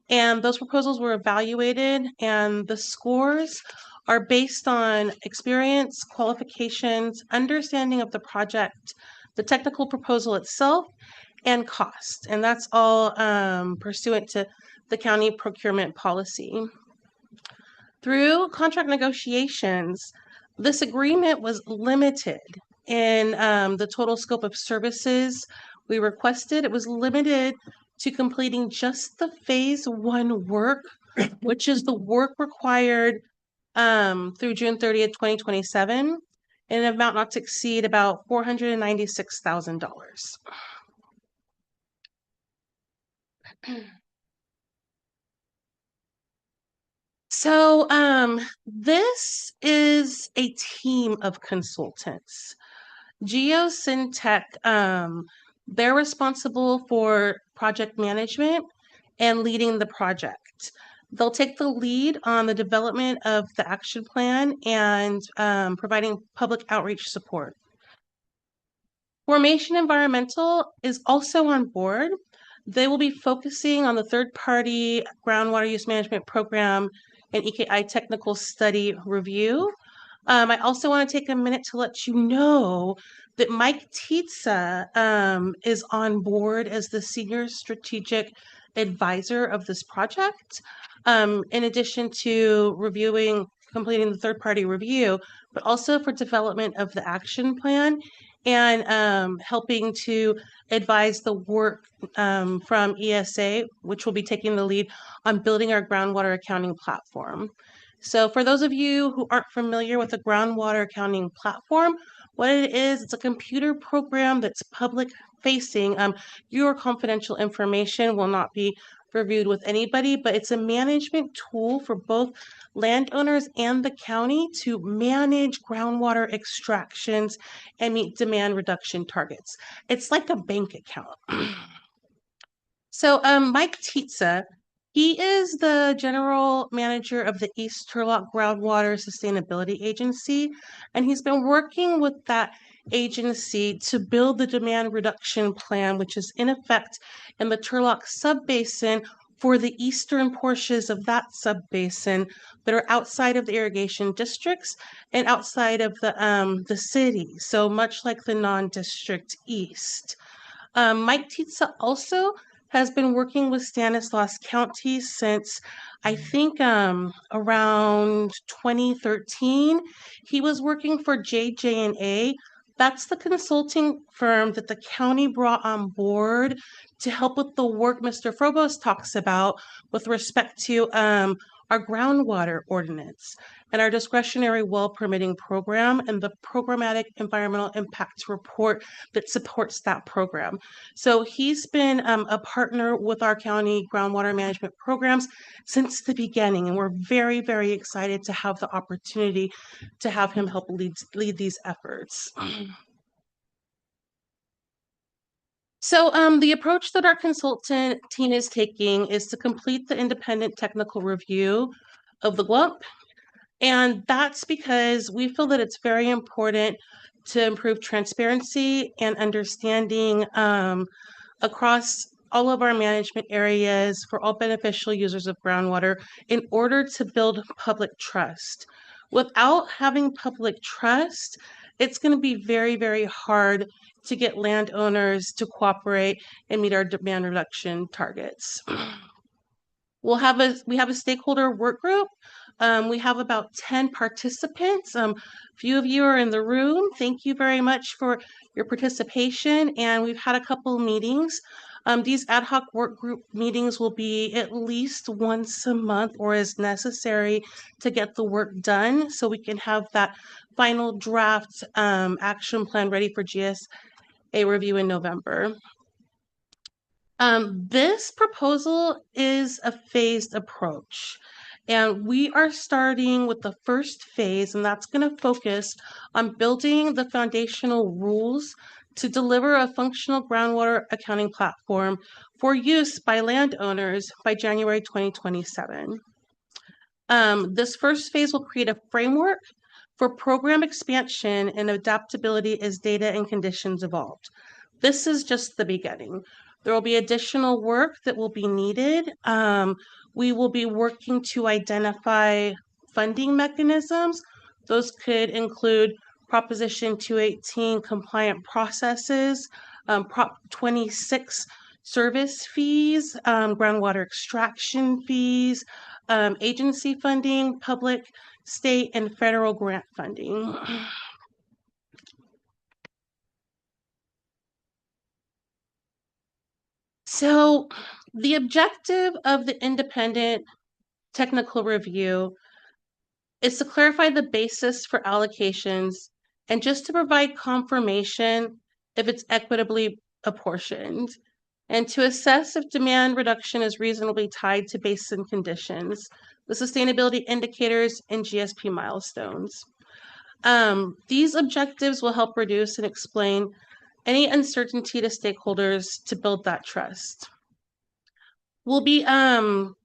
and those proposals were evaluated, and the scores are based on experience, qualifications, understanding of the project, the technical proposal itself, and cost. And that's all pursuant to the county procurement policy. Through contract negotiations, this agreement was limited in the total scope of services we requested. It was limited to completing just the phase 1 work, which is the work required through June 30th, 2027, in an amount not to exceed about $496,000. So this is a team of consultants. GeoSyntech, they're responsible for project management and leading the project. They'll take the lead on the development of the action plan and providing public outreach support. Formation Environmental is also on board. They will be focusing on the third-party groundwater use management program and EKI technical study review. I also want to take a minute to let you know that Mike Tietza is on board as the senior strategic advisor of this project, in addition to completing the third-party review, but also for development of the action plan and helping to advise the work from ESA, which will be taking the lead on building our groundwater accounting platform. So for those of you who aren't familiar with the groundwater accounting platform, what it is, it's a computer program that's public facing. Your confidential information will not be reviewed with anybody, but it's a management tool for both landowners and the county to manage groundwater extractions and meet demand reduction targets. It's like a bank account. So Mike Tietza, he is the general manager of the East Turlock Groundwater Sustainability Agency, and he's been working with that agency to build the demand reduction plan, which is in effect in the Turlock subbasin for the eastern portions of that subbasin that are outside of the irrigation districts and outside of the city, so much like the non-district east. Mike Tietza also has been working with Stanislaus County since I think around 2013. He was working for JJ&A. That's the consulting firm that the county brought on board to help with the work Mr. Frobos talks about with respect to our groundwater ordinance and our discretionary well permitting program and the programmatic environmental impact report that supports that program. So he's been a partner with our county groundwater management programs since the beginning, and we're very, very excited to have the opportunity to have him help lead these efforts. So the approach that our consultant team is taking is to complete the independent technical review of the GWUMP. And that's because we feel that it's very important to improve transparency and understanding across all of our management areas for all beneficial users of groundwater in order to build public trust. Without having public trust, it's going to be very, very hard to get landowners to cooperate and meet our demand reduction targets. We have a stakeholder work group. We have about 10 participants. A few of you are in the room. Thank you very much for your participation. And we've had a couple meetings. These ad hoc work group meetings will be at least once a month or as necessary to get the work done so we can have that final draft action plan ready for GSA review in November. This proposal is a phased approach, and we are starting with the first phase, and that's going to focus on building the foundational rules to deliver a functional groundwater accounting platform for use by landowners by January 2027. This first phase will create a framework for program expansion and adaptability as data and conditions evolved. This is just the beginning. There will be additional work that will be needed. We will be working to identify funding mechanisms. Those could include Proposition 218 compliant processes, Prop 26 service fees, groundwater extraction fees, agency funding, public, state, and federal grant funding. So the objective of the independent technical review is to clarify the basis for allocations and just to provide confirmation if it's equitably apportioned, and to assess if demand reduction is reasonably tied to basin conditions, the sustainability indicators, and GSP milestones. These objectives will help reduce and explain any uncertainty to stakeholders to build that trust. We'll be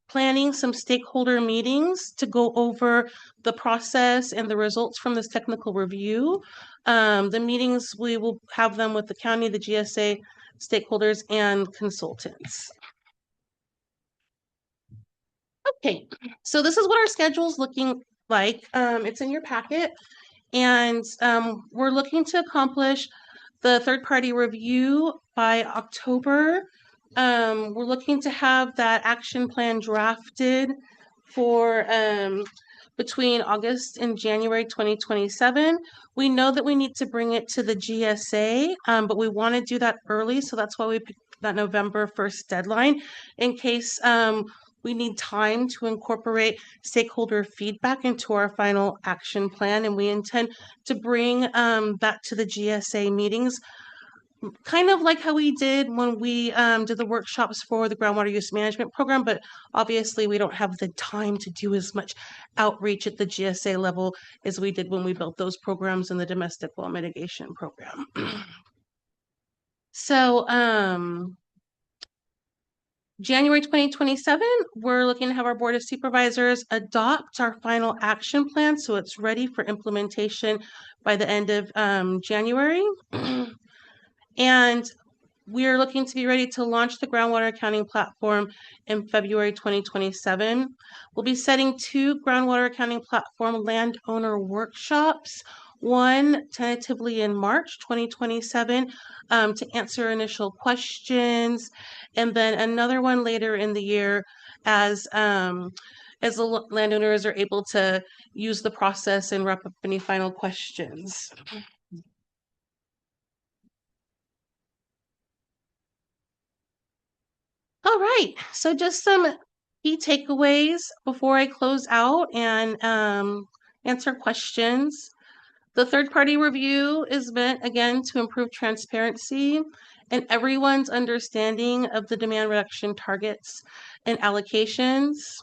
planning some stakeholder meetings to go over the process and the results from this technical review. The meetings, we will have them with the county, the GSA, stakeholders, and consultants. Okay, so this is what our schedule is looking like. It's in your packet, and we're looking to accomplish the third-party review by October. We're looking to have that action plan drafted for between August and January 2027. We know that we need to bring it to the GSA, but we want to do that early, so that's why we picked that November 1st deadline in case we need time to incorporate stakeholder feedback into our final action plan, and we intend to bring that to the GSA meetings, kind of like how we did when we did the workshops for the groundwater use management program, but obviously we don't have the time to do as much outreach at the GSA level as we did when we built those programs in the domestic well mitigation program. So January 2027, we're looking to have our Board of Supervisors adopt our final action plan so it's ready for implementation by the end of January. And we are looking to be ready to launch the groundwater accounting platform in February 2027. We'll be setting 2 groundwater accounting platform landowner workshops, one tentatively in March 2027 to answer initial questions, and then another one later in the year as the landowners are able to use the process and wrap up any final questions. All right, so just some key takeaways before I close out and answer questions. The third-party review is meant, again, to improve transparency and everyone's understanding of the demand reduction targets and allocations.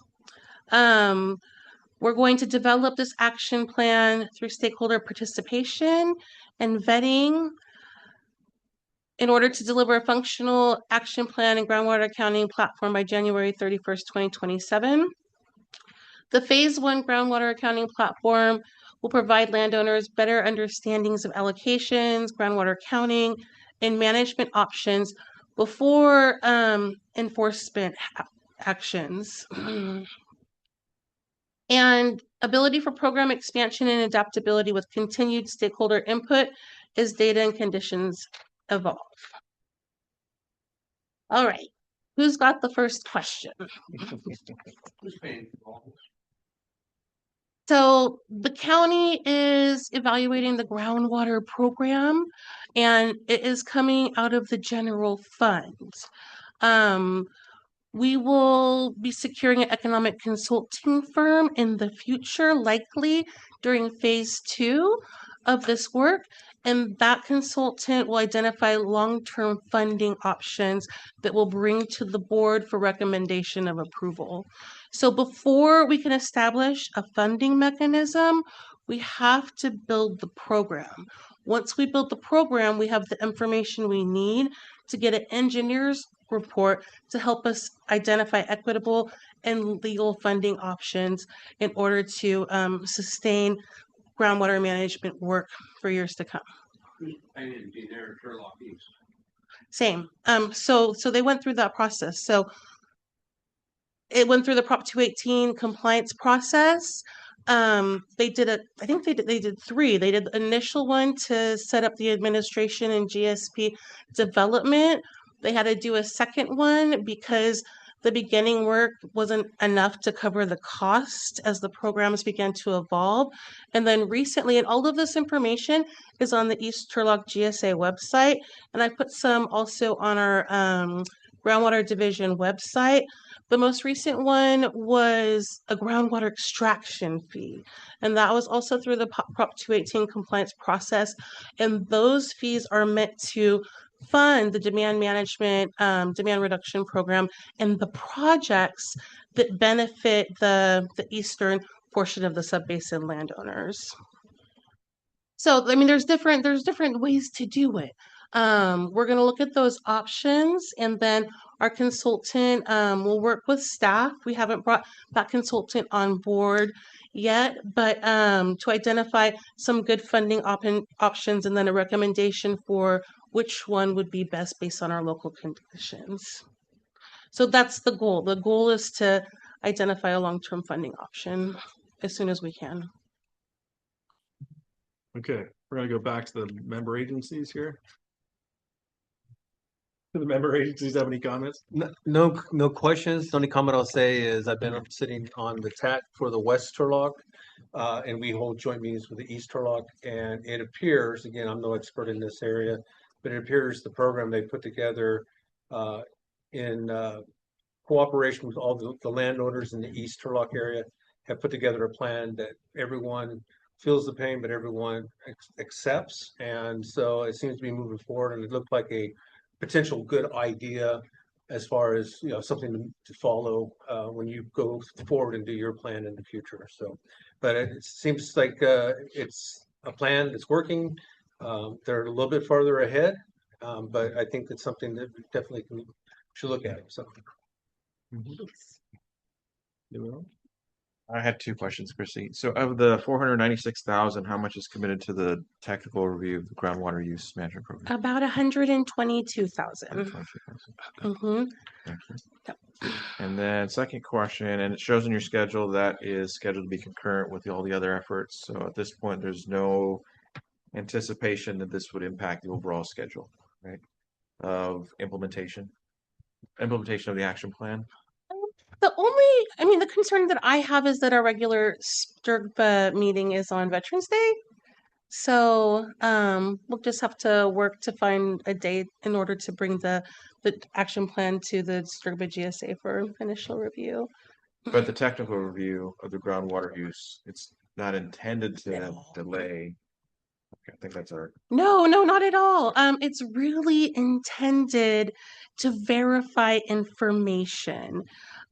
We're going to develop this action plan through stakeholder participation and vetting. in order to deliver a functional action plan and groundwater accounting platform by January 31st, 2027. The Phase 1 groundwater accounting platform will provide landowners better understandings of allocations, groundwater accounting, and management options before enforcement actions. And ability for program expansion and adaptability with continued stakeholder input as data and conditions evolve. All right, who's got the first question? So the county is evaluating the groundwater program, and it is coming out of the general fund. We will be securing an economic consulting firm in the future, likely during phase 2 of this work. And that consultant will identify long-term funding options that will bring to the board for recommendation of approval. So before we can establish a funding mechanism, we have to build the program. Once we build the program, we have the information we need to get an engineer's report to help us identify equitable and legal funding options in order to sustain groundwater management work for years to come. Same. So they went through that process. So it went through the Prop 218 compliance process. They did I think they did 3. They did the initial one to set up the administration and GSP development. They had to do a second one because the beginning work wasn't enough to cover the cost as the programs began to evolve. And then recently, and all of this information is on the East Turlock GSA website. And I put some also on our groundwater division website. The most recent one was a groundwater extraction fee, and that was also through the Prop 218 compliance process. And those fees are meant to fund the demand management, demand reduction program, and the projects that benefit the eastern portion of the subbasin landowners. So, I mean, there's different ways to do it. We're going to look at those options, and then our consultant will work with staff. We haven't brought that consultant on board yet, but to identify some good funding options and then a recommendation for which one would be best based on our local conditions. So that's the goal. The goal is to identify a long-term funding option as soon as we can. Okay, we're gonna go back to the member agencies here. Do the member agencies have any comments? No questions. The only comment I'll say is I've been sitting on the TAC for the West Turlock, and we hold joint meetings with the East Turlock, and it appears, again, I'm no expert in this area, but it appears the program they put together in cooperation with all the landowners in the East Turlock area have put together a plan that everyone feels the pain, but everyone accepts. And so it seems to be moving forward, and it looked like a potential good idea as far as, you know, something to follow when you go forward and do your plan in the future. So, but it seems like it's a plan that's working. They're a little bit farther ahead, but I think that's something that we definitely should look at. So. I had 2 questions, Chrissy. So of the 496,000, how much is committed to the technical review of the groundwater use management program? About 122,000. 122,000. Mm-hmm. Thank you. And then second question, and it shows in your schedule that is scheduled to be concurrent with all the other efforts. So at this point, there's no anticipation that this would impact the overall schedule, right? Of implementation of the action plan. The concern that I have is that our regular STRGBA meeting is on Veterans Day. So we'll just have to work to find a date in order to bring the action plan to the STRGBA GSA for initial review. But the technical review of the groundwater use, it's not intended to delay. Okay, I think that's our. No, not at all. It's really intended to verify information,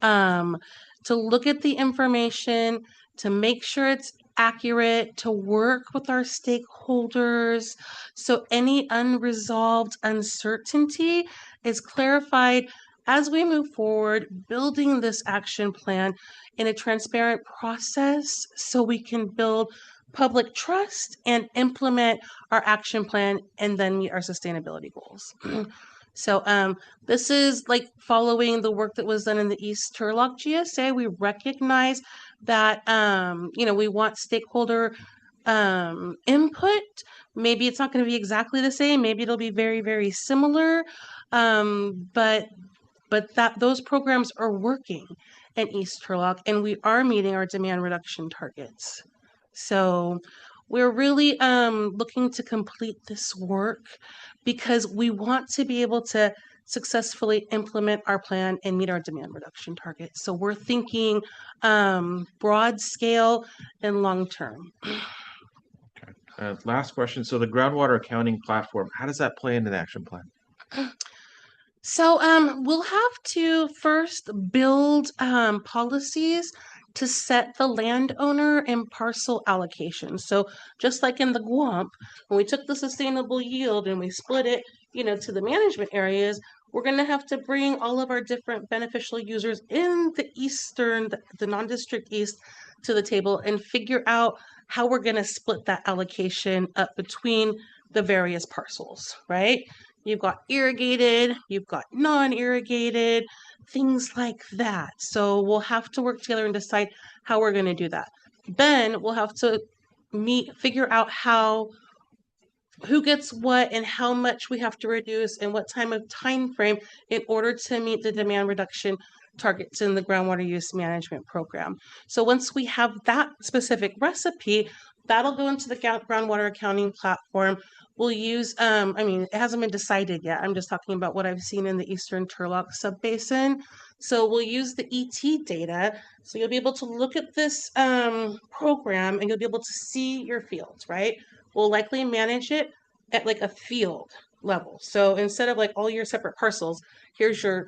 to look at the information, to make sure it's accurate, to work with our stakeholders. So any unresolved uncertainty is clarified as we move forward, building this action plan in a transparent process so we can build public trust and implement our action plan and then meet our sustainability goals. So this is like following the work that was done in the East Turlock GSA. We recognize that we want stakeholder input. Maybe it's not going to be exactly the same. Maybe it'll be very, very similar. But that those programs are working in East Turlock, and we are meeting our demand reduction targets. So we're really looking to complete this work because we want to be able to successfully implement our plan and meet our demand reduction targets. So we're thinking broad scale and long term. Last question. So the groundwater accounting platform, how does that play into the action plan? So we'll have to first build policies to set the landowner and parcel allocation. So just like in the GWAMP, when we took the sustainable yield and we split it, to the management areas, we're going to have to bring all of our different beneficial users in the eastern, the non-district east, to the table and figure out how we're going to split that allocation up between the various parcels, right? You've got irrigated, you've got non-irrigated, things like that. So we'll have to work together and decide how we're going to do that. Then we'll have to figure out who gets what and how much we have to reduce and what time frame in order to meet the demand reduction targets in the groundwater use management program. So once we have that specific recipe, that'll go into the groundwater accounting platform. We'll use, it hasn't been decided yet. I'm just talking about what I've seen in the Eastern Turlock subbasin. So we'll use the ET data. So you'll be able to look at this program and you'll be able to see your fields, right? We'll likely manage it at like a field level. So instead of like all your separate parcels, here's your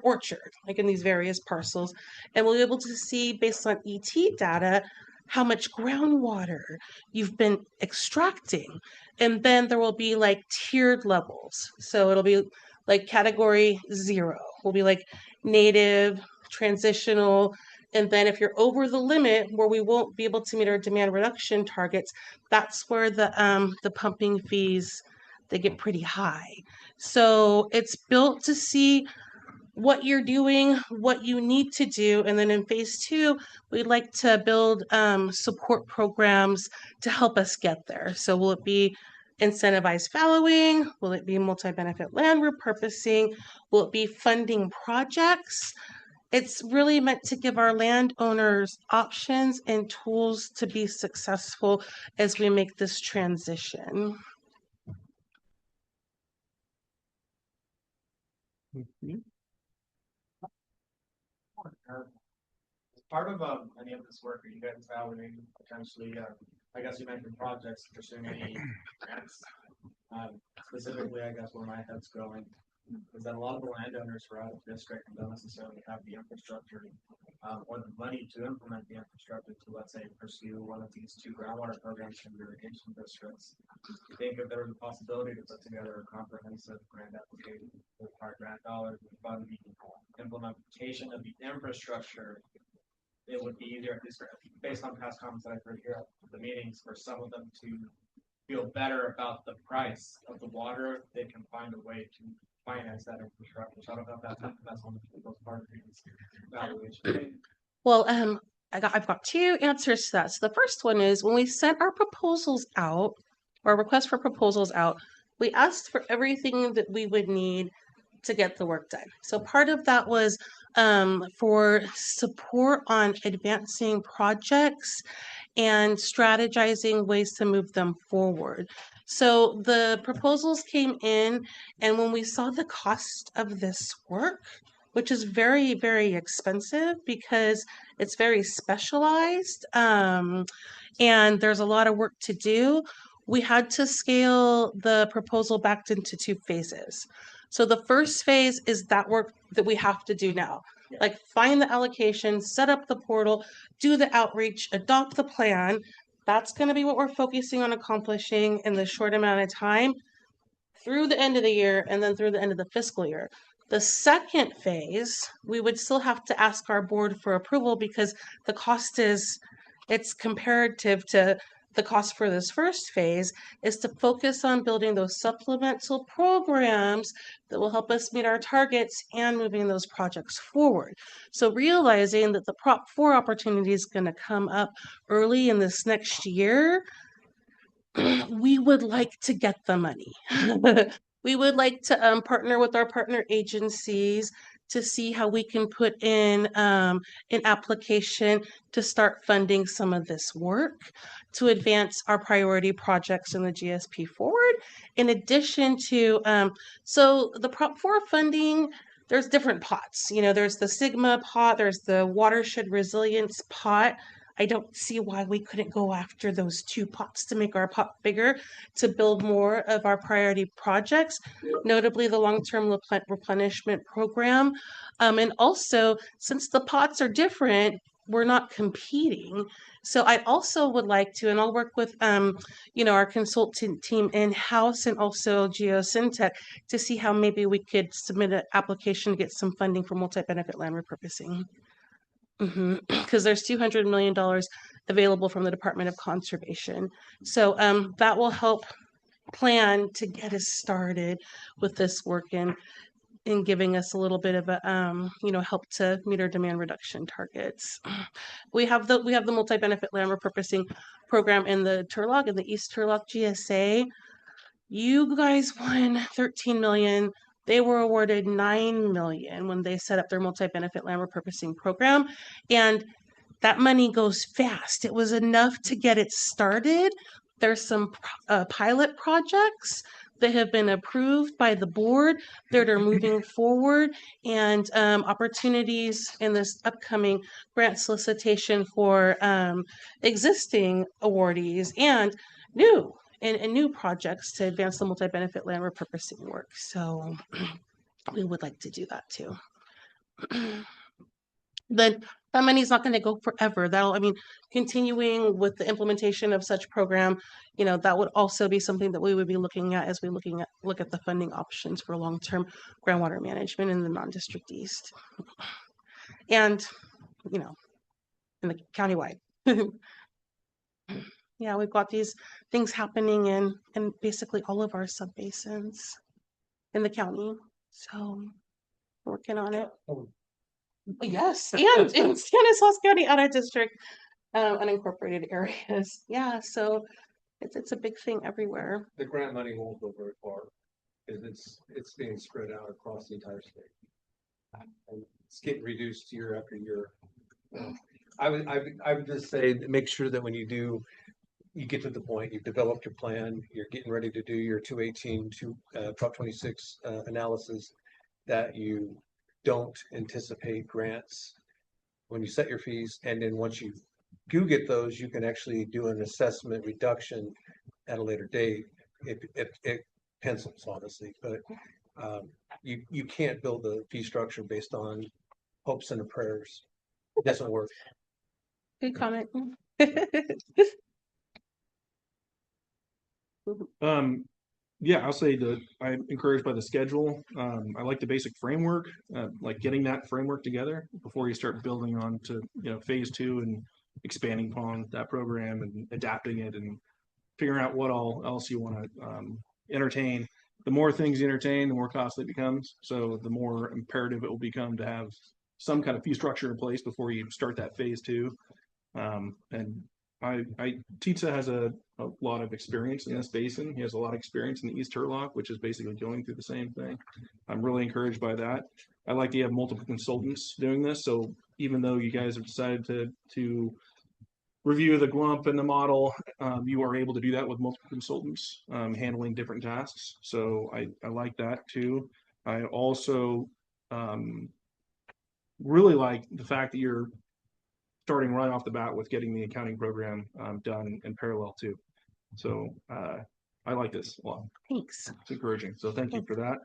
orchard, like in these various parcels. And we'll be able to see based on ET data how much groundwater you've been extracting. And then there will be like tiered levels. So it'll be like category 0 will be like native, transitional. And then if you're over the limit where we won't be able to meet our demand reduction targets, that's where the pumping fees, they get pretty high. So it's built to see what you're doing, what you need to do. And then in phase 2, we'd like to build support programs to help us get there. So will it be incentivized fallowing? Will it be multi-benefit land repurposing? Will it be funding projects? It's really meant to give our landowners options and tools to be successful as we make this transition. As part of any of this work, are you guys evaluating potentially, I guess you mentioned projects, pursuing any grants? Specifically, I guess where my head's going is that a lot of the landowners who are out of district don't necessarily have the infrastructure or the money to implement the infrastructure to, let's say, pursue one of these 2 groundwater programs from irrigation districts. Do you think if there was a possibility to put together a comprehensive grant application with our grant dollars and fund the implementation of the infrastructure, it would be easier, at least based on past comments that I've heard here at the meetings, for some of them to feel better about the price of the water, they can find a way to finance that infrastructure. So I don't know if that's one of the part of the evaluation. Well, I've got 2 answers to that. So the first one is when we sent our proposals out, or request for proposals out, we asked for everything that we would need to get the work done. So part of that was for support on advancing projects and strategizing ways to move them forward. So the proposals came in, and when we saw the cost of this work, which is very, very expensive because it's very specialized and there's a lot of work to do, we had to scale the proposal back into 2 phases. So the first phase is that work that we have to do now. Like find the allocation, set up the portal, do the outreach, adopt the plan. That's going to be what we're focusing on accomplishing in the short amount of time through the end of the year and then through the end of the fiscal year. The second phase, we would still have to ask our board for approval because the cost it's comparative to the cost for this first phase is to focus on building those supplemental programs that will help us meet our targets and moving those projects forward. So realizing that the Prop 4 opportunity is going to come up early in this next year, we would like to get the money. We would like to partner with our partner agencies to see how we can put in an application to start funding some of this work to advance our priority projects in the GSP forward. In addition to, so the Prop 4 funding, there's different pots. You know, there's the STRGBA pot, there's the watershed resilience pot. I don't see why we couldn't go after those two pots to make our pot bigger to build more of our priority projects, notably the long-term replenishment program. And also, since the pots are different, we're not competing. So I also would like to, and I'll work with, our consultant team in-house and also Geosyntech to see how maybe we could submit an application to get some funding for multi-benefit land repurposing. Because there's $200 million available from the Department of Conservation. So that will help plan to get us started with this work and in giving us a little bit of a help to meet our demand reduction targets. We have the multi-benefit land repurposing program in the Turlock, in the East Turlock GSA. You guys won 13 million. They were awarded 9 million when they set up their multi-benefit land repurposing program. And that money goes fast. It was enough to get it started. There's some pilot projects that have been approved by the board that are moving forward, and opportunities in this upcoming grant solicitation for existing awardees and new projects to advance the multi-benefit land repurposing work. So we would like to do that too. Then that money is not going to go forever. Continuing with the implementation of such program, that would also be something that we would be looking at as we look at the funding options for long-term groundwater management in the non-district East. And, in the countywide. Yeah, we've got these things happening in basically all of our subbasins in the county. So working on it. Yes, and in Stanislaus County out of district unincorporated areas. Yeah, so it's a big thing everywhere. The grant money won't go very far because it's being spread out across the entire state. And it's getting reduced year after year. I would just say make sure that when you get to the point, you've developed your plan, you're getting ready to do your 218 Prop 26 analysis, that you don't anticipate grants when you set your fees. And then once you do get those, you can actually do an assessment reduction at a later date if it pencils, honestly. But you can't build a fee structure based on hopes and prayers. It doesn't work. Good comment. Yeah, I'll say that I'm encouraged by the schedule. I like the basic framework, like getting that framework together before you start building on to, phase 2 and expanding upon that program and adapting it and figuring out what all else you want to entertain. The more things you entertain, the more costly it becomes. So the more imperative it will become to have some kind of fee structure in place before you start that phase 2. And Titsa has a lot of experience in this basin. He has a lot of experience in the East Turlock, which is basically going through the same thing. I'm really encouraged by that. I like to have multiple consultants doing this. So even though you guys have decided to review the GLUMP and the model, you are able to do that with multiple consultants handling different tasks. So I like that too. I also really like the fact that you're starting right off the bat with getting the accounting program done in parallel too. So I like this a lot. Thanks. It's encouraging. So thank you for that.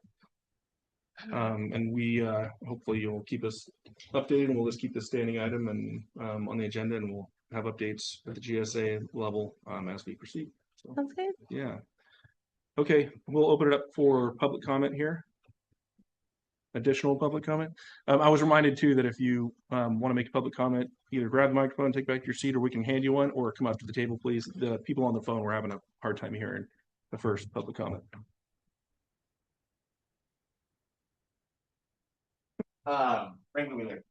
And we hopefully you'll keep us updated, and we'll just keep this standing item and on the agenda, and we'll have updates at the GSA level as we proceed. So, Sounds good. yeah. Okay, we'll open it up for public comment here. Additional public comment. I was reminded too that if you want to make a public comment, either grab the microphone, take back your seat, or we can hand you one, or come up to the table, please. The people on the phone were having a hard time hearing the first public comment. Franklin Wheeler,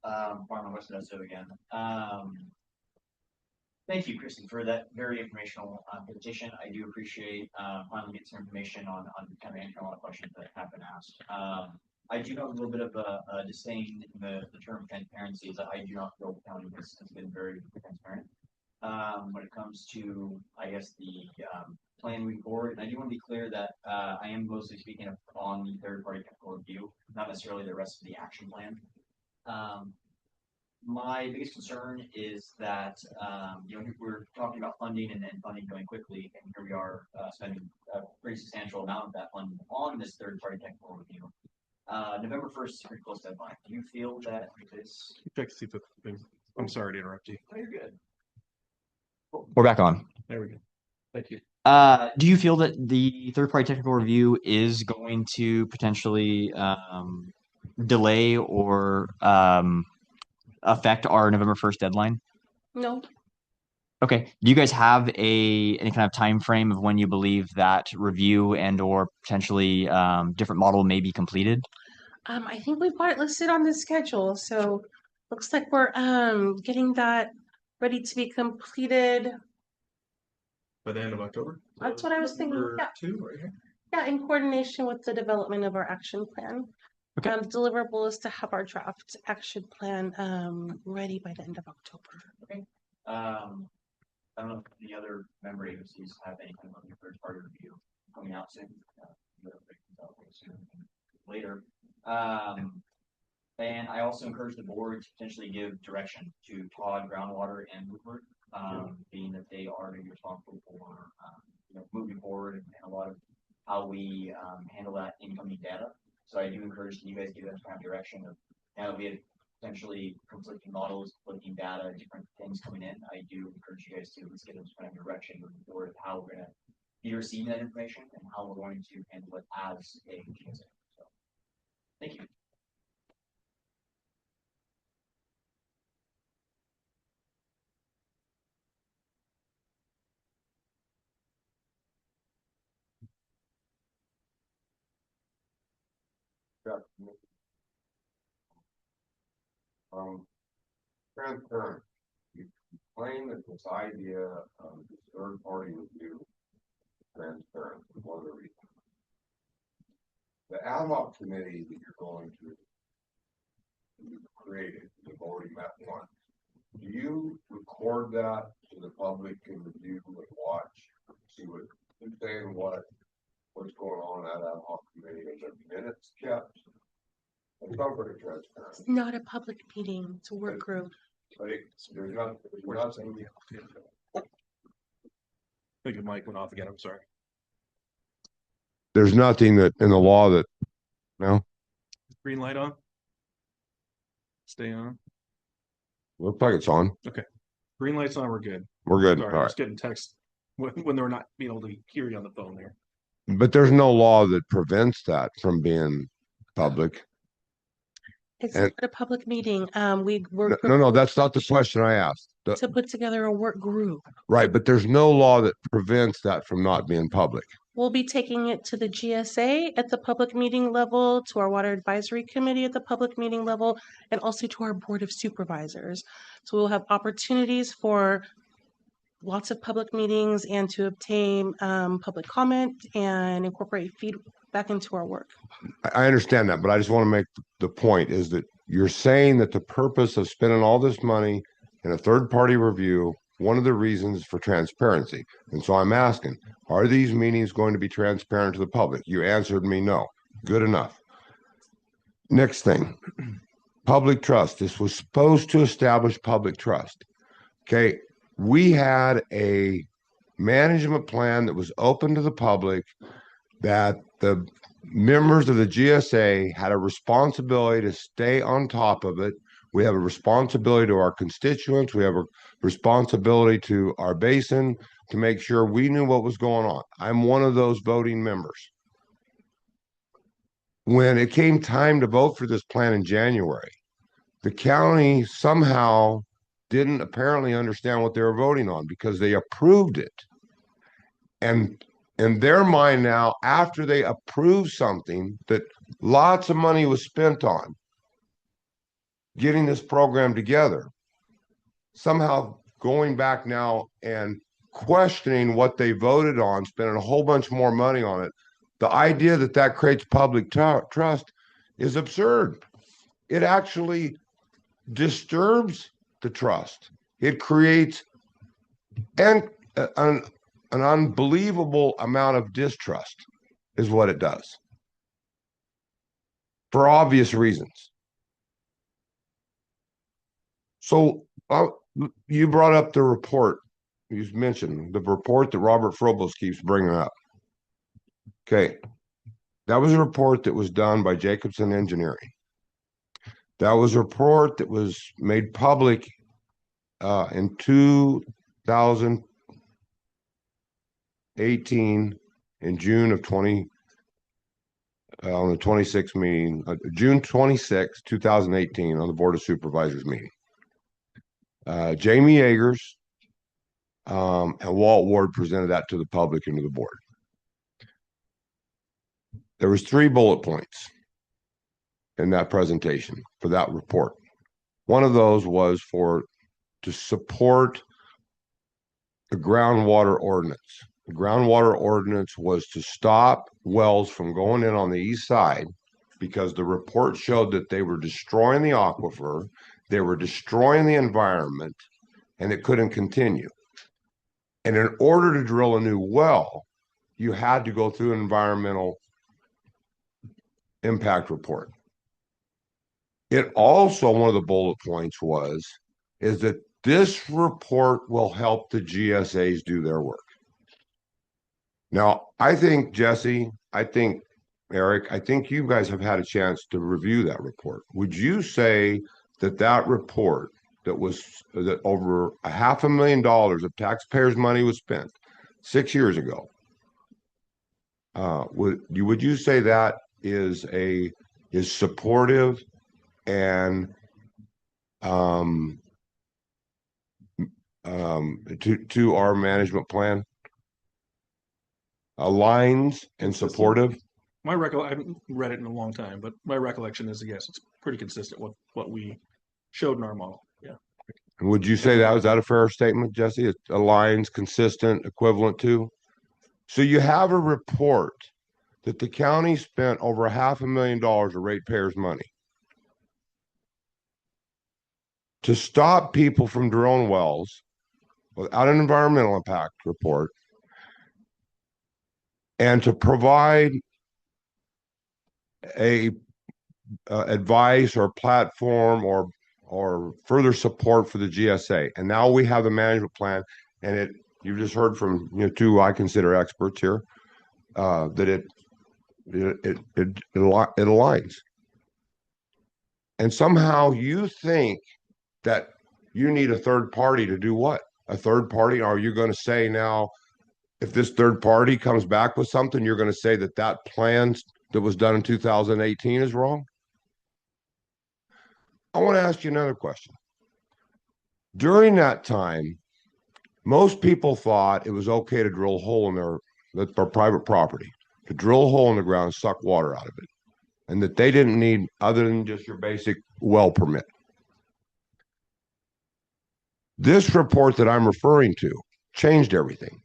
farmer West Modesto again. Thank you, Kristen, for that very informational presentation. I do appreciate finally getting some information on kind of answering a lot of questions that have been asked. I do have a little bit of a disdain in the term transparency, is that I do not feel the county has been very transparent when it comes to, I guess, the plan moving forward. And I do want to be clear that I am mostly speaking on the third-party technical review, not necessarily the rest of the action plan. My biggest concern is that we're talking about funding and funding going quickly, and here we are spending a pretty substantial amount of that funding on this third-party technical review. November 1st is a pretty close deadline. Do you feel that this? Check to see if the thing. I'm sorry to interrupt you. Oh, you're good. We're back on. There we go. Thank you. Do you feel that the third-party technical review is going to potentially delay or affect our November 1st deadline? No. Okay. Do you guys have any kind of time frame of when you believe that review and or potentially different model may be completed? I think we've got it listed on the schedule, so looks like we're getting that ready to be completed. By the end of October? That's what I was thinking. Number Yeah. 2 right here. Yeah, in coordination with the development of our action plan. Okay. The deliverable is to have our draft action plan ready by the end of October. Okay. I don't know if the other member agencies have any kind of third-party review coming out soon. Later. And I also encourage the board to potentially give direction to Todd Groundwater and Woodward, being that they are going to be responsible for moving forward and a lot of how we handle that incoming data. So I do encourage you guys to give that kind of direction of now that we have potentially conflicting models, conflicting data, different things coming in. I do encourage you guys to let's get this kind of direction moving forward of how we're going to be receiving that information and how we're going to handle it as a GSA. So thank you. Transparent. You claim that this idea of this third party review transparent is one of the reasons. The ad hoc committee that you're going to create, you've already met once. Do you record that so the public can review and watch, see what who's saying what's going on in that ad hoc committee? Is there minutes kept? It's not very transparent. It's not a public meeting, it's a work group. But there's nothing. I think the mic went off again. I'm sorry. There's nothing that in the law that no. Green light on. Stay on. Looks like it's on. Okay. Green light's on. We're good. We're good. Sorry, All I right. was getting text when they're not being able to hear you on the phone there. But there's no law that prevents that from being public. It's not a public meeting. We work. No, that's not the question I asked. To put together a work group. Right, but there's no law that prevents that from not being public. We'll be taking it to the GSA at the public meeting level, to our water advisory committee at the public meeting level, and also to our board of supervisors. So we'll have opportunities for lots of public meetings and to obtain public comment and incorporate feedback into our work. I understand that, but I just want to make the point is that you're saying that the purpose of spending all this money in a third-party review, one of the reasons for transparency. And so I'm asking, are these meetings going to be transparent to the public? You answered me no. Good enough. Next thing, public trust. This was supposed to establish public trust. Okay, we had a management plan that was open to the public that the members of the GSA had a responsibility to stay on top of it. We have a responsibility to our constituents. We have a responsibility to our basin to make sure we knew what was going on. I'm one of those voting members. When it came time to vote for this plan in January, the county somehow didn't apparently understand what they were voting on because they approved it. And in their mind now, after they approved something that lots of money was spent on getting this program together, somehow going back now and questioning what they voted on, spending a whole bunch more money on it, the idea that that creates public trust is absurd. It actually disturbs the trust. It creates an unbelievable amount of distrust is what it does, for obvious reasons. So you brought up the report. You mentioned the report that Robert Frobos keeps bringing up. Okay. That was a report that was done by Jacobson Engineering. That was a report that was made public in 2018 in June of 20 on the 26th meeting, June 26, 2018 on the Board of Supervisors meeting. Jamie Yeagers and Walt Ward presented that to the public and to the board. There was 3 bullet points in that presentation for that report. One of those was to support the groundwater ordinance. The groundwater ordinance was to stop wells from going in on the east side because the report showed that they were destroying the aquifer, they were destroying the environment, and it couldn't continue. And in order to drill a new well, you had to go through an environmental impact report. It also, one of the bullet points is that this report will help the GSAs do their work. Now, I think, Jesse, I think, Eric, I think you guys have had a chance to review that report. Would you say that that report that over $500,000 of taxpayers' money was spent 6 years ago, would you say that is supportive and to our management plan, aligns and supportive? I haven't read it in a long time, but my recollection is, yes, it's pretty consistent with what we showed in our model. Yeah. Would you say was that a fair statement, Jesse? It aligns, consistent, equivalent to? So you have a report that the county spent over $500,000 of ratepayers' money to stop people from drilling wells without an environmental impact report, and to provide a advice or platform or further support for the GSA. And now we have the management plan, and you just heard from 2 I consider experts here, that it aligns. And somehow you think that you need a third party to do what? A third party? Are you going to say now, if this third party comes back with something, you're going to say that plan that was done in 2018 is wrong? I want to ask you another question. During that time, most people thought it was okay to drill a hole in their private property, to drill a hole in the ground and suck water out of it, and that they didn't need other than just your basic well permit. This report that I'm referring to changed everything.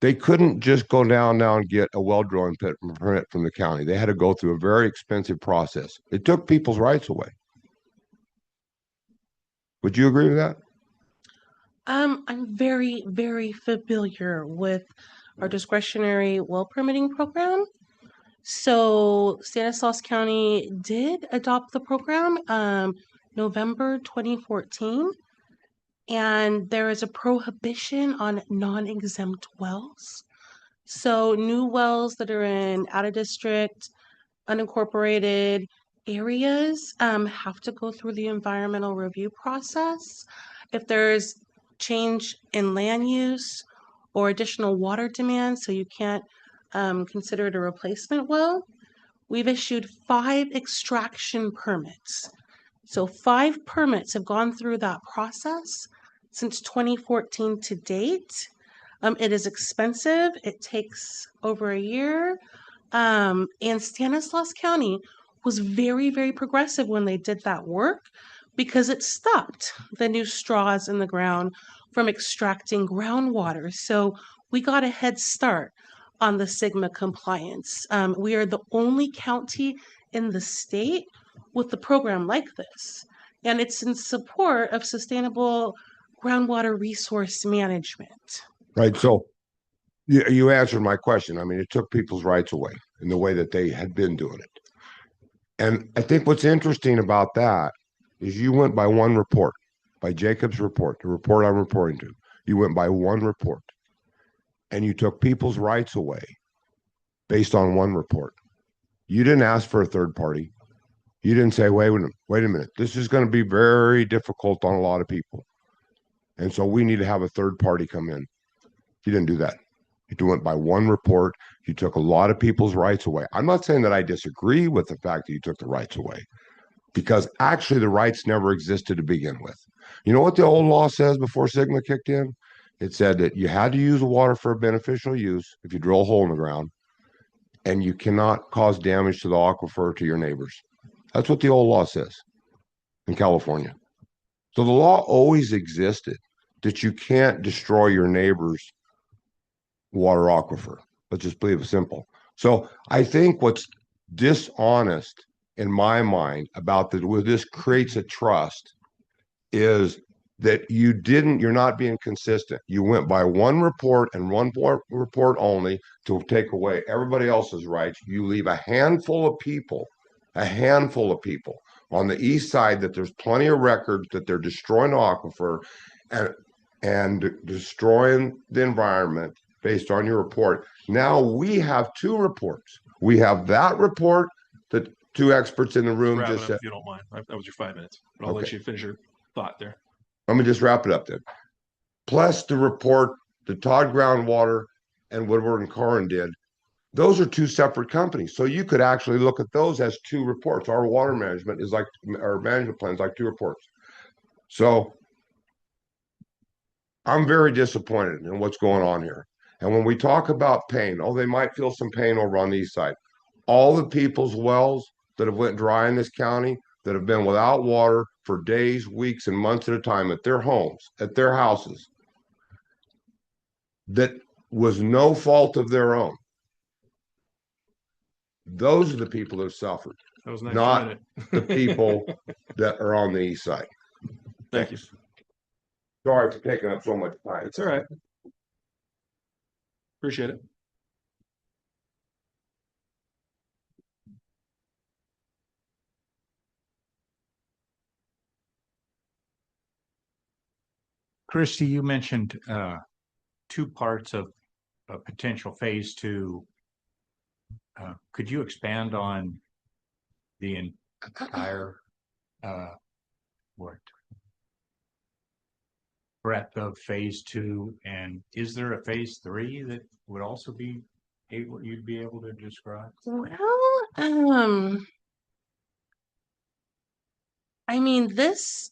They couldn't just go down now and get a well drilling permit from the county. They had to go through a very expensive process. It took people's rights away. Would you agree with that? I'm very, very familiar with our discretionary well permitting program. So Stanislaus County did adopt the program November 2014, and there is a prohibition on non-exempt wells. So new wells that are in out of district, unincorporated areas have to go through the environmental review process. If there's change in land use or additional water demand, so you can't consider it a replacement well, we've issued 5 extraction permits. So 5 permits have gone through that process since 2014 to date. It is expensive. It takes over a year. And Stanislaus County was very, very progressive when they did that work because it stopped the new straws in the ground from extracting groundwater. So we got a head start on the STRGBA compliance. We are the only county in the state with a program like this, and it's in support of sustainable groundwater resource management. Right. So you answered my question. I mean, it took people's rights away in the way that they had been doing it. And I think what's interesting about that is you went by one report, by Jacob's report, the report I'm reporting to. You went by one report and you took people's rights away based on one report. You didn't ask for a third party. You didn't say, wait a minute, this is going to be very difficult on a lot of people. And so we need to have a third party come in. You didn't do that. You went by one report. You took a lot of people's rights away. I'm not saying that I disagree with the fact that you took the rights away, because actually the rights never existed to begin with. You know what the old law says before STRGBA kicked in? It said that you had to use the water for a beneficial use if you drill a hole in the ground, and you cannot cause damage to the aquifer to your neighbors. That's what the old law says in California. So the law always existed that you can't destroy your neighbor's water aquifer. Let's just leave it simple. So I think what's dishonest in my mind about that, where this creates a trust, is that you're not being consistent. You went by one report and one report only to take away everybody else's rights. You leave a handful of people on the east side that there's plenty of records that they're destroying the aquifer and destroying the environment based on your report. Now we have 2 reports. We have that report that 2 experts in the room Wrap it just up said. if you don't mind. That was your 5 minutes, but I'll let you finish your thought there. Let me just wrap it up then. Plus the report that Todd Groundwater and Woodward and Corrin did. Those are 2 separate companies. So you could actually look at those as 2 reports. Our water management is like, our management plan is like 2 reports. So I'm very disappointed in what's going on here. And when we talk about pain, they might feel some pain over on the east side. All the people's wells that have went dry in this county, that have been without water for days, weeks, and months at a time at their homes, at their houses, that was no fault of their own. Those are the people that have suffered, That was nice, not the people that are on the east side. Thank you. Sorry for taking up so much time. It's all right. Appreciate it. Christy, you mentioned 2 parts of a potential phase 2. Could you expand on the entire breadth of phase 2, and is there a phase 3 that would also be you'd be able to describe? Well, I mean, this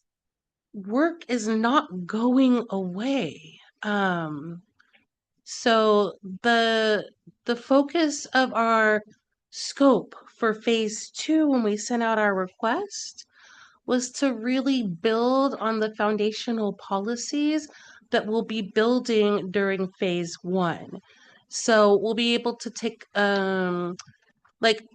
work is not going away. So the focus of our scope for phase 2 when we sent out our request was to really build on the foundational policies that we'll be building during phase 1. So we'll be able to take like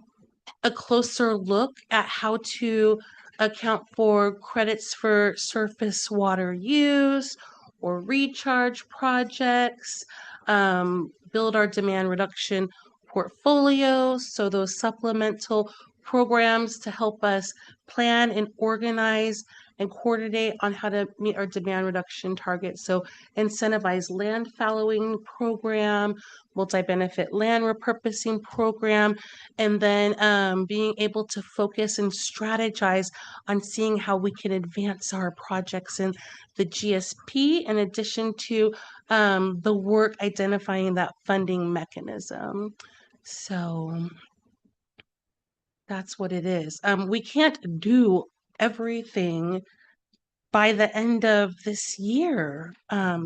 a closer look at how to account for credits for surface water use or recharge projects, build our demand reduction portfolio, so those supplemental programs to help us plan and organize and coordinate on how to meet our demand reduction targets. So incentivize land fallowing program, multi-benefit land repurposing program, and then being able to focus and strategize on seeing how we can advance our projects in the GSP, in addition to the work identifying that funding mechanism. So that's what it is. We can't do everything by the end of this year.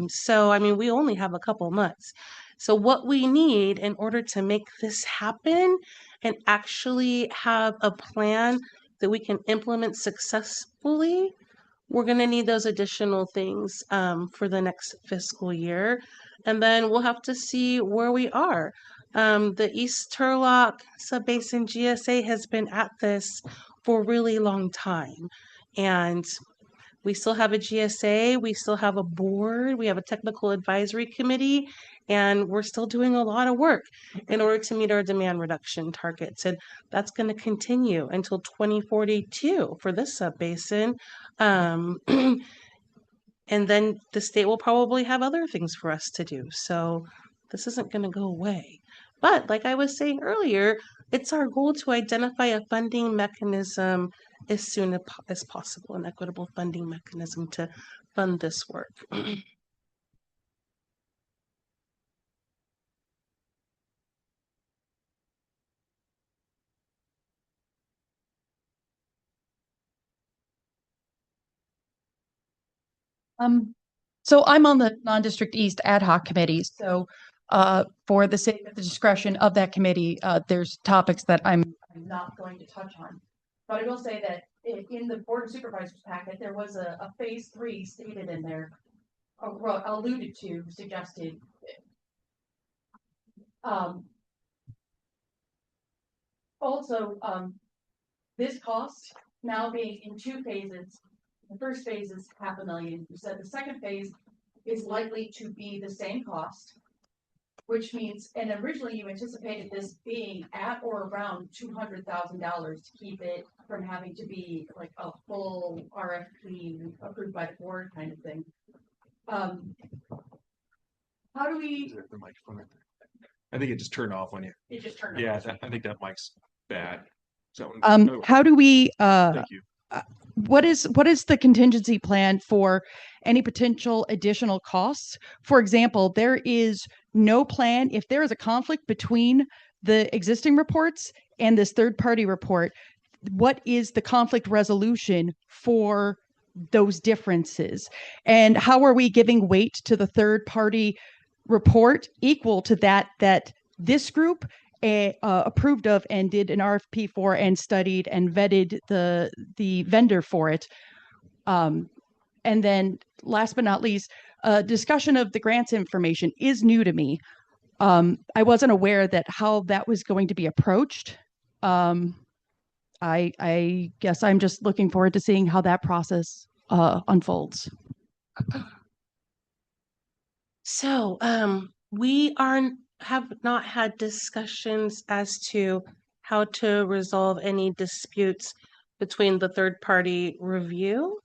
So, I mean, we only have a couple months. So what we need in order to make this happen and actually have a plan that we can implement successfully, we're going to need those additional things for the next fiscal year. And then we'll have to see where we are. The East Turlock Subbasin GSA has been at this for a really long time. And we still have a GSA, we still have a board, we have a technical advisory committee, and we're still doing a lot of work in order to meet our demand reduction targets. And that's going to continue until 2042 for this subbasin. And then the state will probably have other things for us to do. So this isn't going to go away. But like I was saying earlier, it's our goal to identify a funding mechanism as soon as possible, an equitable funding mechanism to fund this work. So I'm on the non-district East ad hoc committee. So for the sake of the discretion of that committee, there's topics that I'm not going to touch on. But I will say that in the Board of Supervisors packet, there was a phase 3 stated in there, alluded to, suggested. Also, this cost now being in 2 phases. The first phase is $500,000. You said the second phase is likely to be the same cost, which means, and originally you anticipated this being at or around $200,000 to keep it from having to be like a full RFP approved by the board kind of thing. How do we? The microphone right there. I think it just turned off on you. It just turned off. Yeah, I think that mic's bad. So, how do we? Thank you. What is the contingency plan for any potential additional costs? For example, there is no plan if there is a conflict between the existing reports and this third-party report. What is the conflict resolution for those differences? And how are we giving weight to the third-party report equal to that this group approved of and did an RFP for and studied and vetted the vendor for it? And then last but not least, discussion of the grants information is new to me. I wasn't aware that how that was going to be approached. I guess I'm just looking forward to seeing how that process unfolds. So we have not had discussions as to how to resolve any disputes between the third-party review.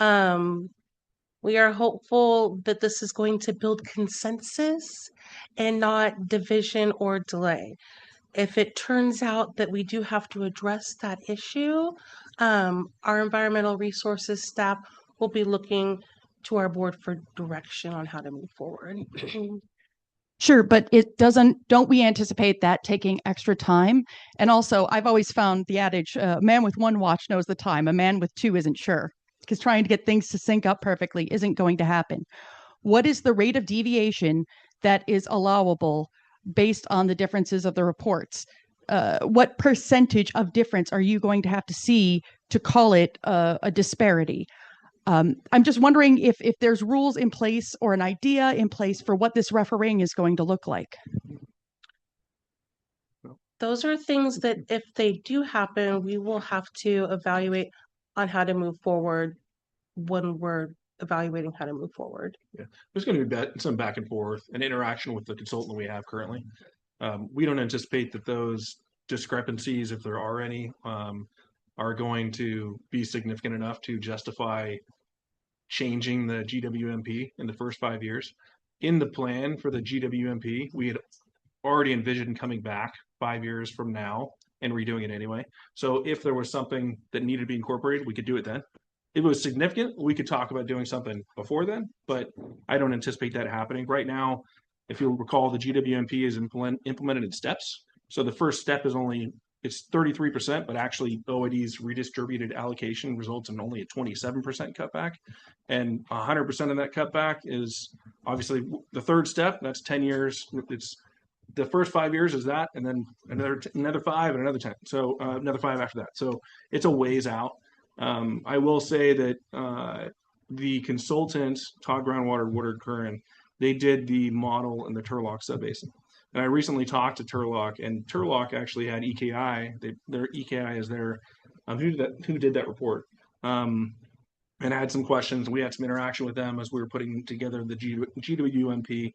We are hopeful that this is going to build consensus and not division or delay. If it turns out that we do have to address that issue, our environmental resources staff will be looking to our board for direction on how to move forward. Sure, but don't we anticipate that taking extra time? And also, I've always found the adage, a man with one watch knows the time, a man with two isn't sure, because trying to get things to sync up perfectly isn't going to happen. What is the rate of deviation that is allowable based on the differences of the reports? What percentage of difference are you going to have to see to call it a disparity? I'm just wondering if there's rules in place or an idea in place for what this refereeing is going to look like. Those are things that if they do happen, we will have to evaluate on how to move forward when we're evaluating how to move forward. Yeah, there's going to be some back and forth and interaction with the consultant we have currently. We don't anticipate that those discrepancies, if there are any, are going to be significant enough to justify changing the GWMP in the first 5 years. In the plan for the GWMP, we had already envisioned coming back 5 years from now and redoing it anyway. So if there was something that needed to be incorporated, we could do it then. If it was significant, we could talk about doing something before then, but I don't anticipate that happening. Right now, if you'll recall, the GWMP is implemented in steps. So the first step is it's 33%, but actually OID's redistributed allocation results in only a 27% cutback. And 100% of that cutback is obviously the third step. That's 10 years. It's the first 5 years is that, and then another 5 and another 10. So another 5 after that. So it's a ways out. I will say that the consultant, Todd Groundwater Woodard Curran, they did the model in the Turlock subbasin. And I recently talked to Turlock, and Turlock actually had EKI. Their EKI is their who did that report, and had some questions. We had some interaction with them as we were putting together the GWMP.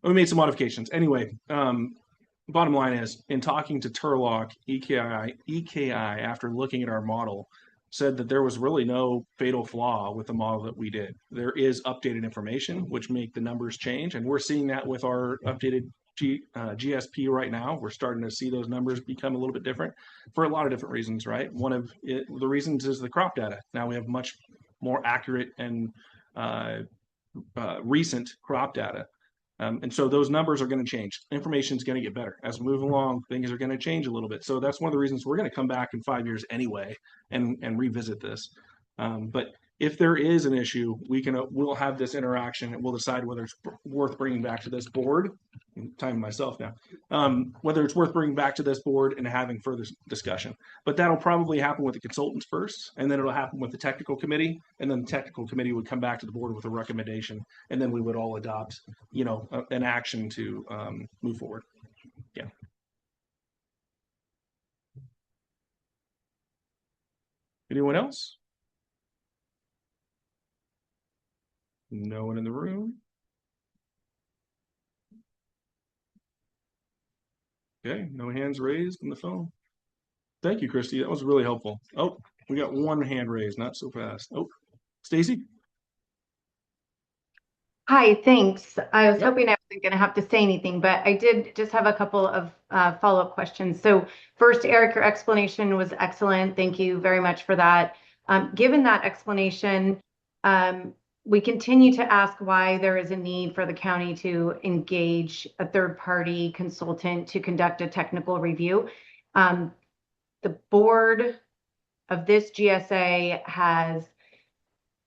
We made some modifications. Anyway, bottom line is, in talking to Turlock, EKI, after looking at our model, said that there was really no fatal flaw with the model that we did. There is updated information which make the numbers change, and we're seeing that with our updated GSP right now. We're starting to see those numbers become a little bit different for a lot of different reasons, right? One of the reasons is the crop data. Now we have much more accurate and recent crop data. And so those numbers are going to change. Information is going to get better. As we move along, things are going to change a little bit. So that's one of the reasons we're going to come back in 5 years anyway and revisit this. But if there is an issue, we'll have this interaction and we'll decide whether it's worth bringing back to this board. I'm timing myself now. Whether it's worth bringing back to this board and having further discussion. But that'll probably happen with the consultants first, and then it'll happen with the technical committee, and then the technical committee would come back to the board with a recommendation, and then we would all adopt, an action to move forward. Yeah. Anyone else? No one in the room. Okay, no hands raised on the phone. Thank you, Christy. That was really helpful. Oh, we got one hand raised, not so fast. Oh, Stacy? Hi, thanks. I was hoping I wasn't going to have to say anything, but I did just have a couple of follow-up questions. So first, Eric, your explanation was excellent. Thank you very much for that. Given that explanation, we continue to ask why there is a need for the county to engage a third-party consultant to conduct a technical review. The board of this GSA has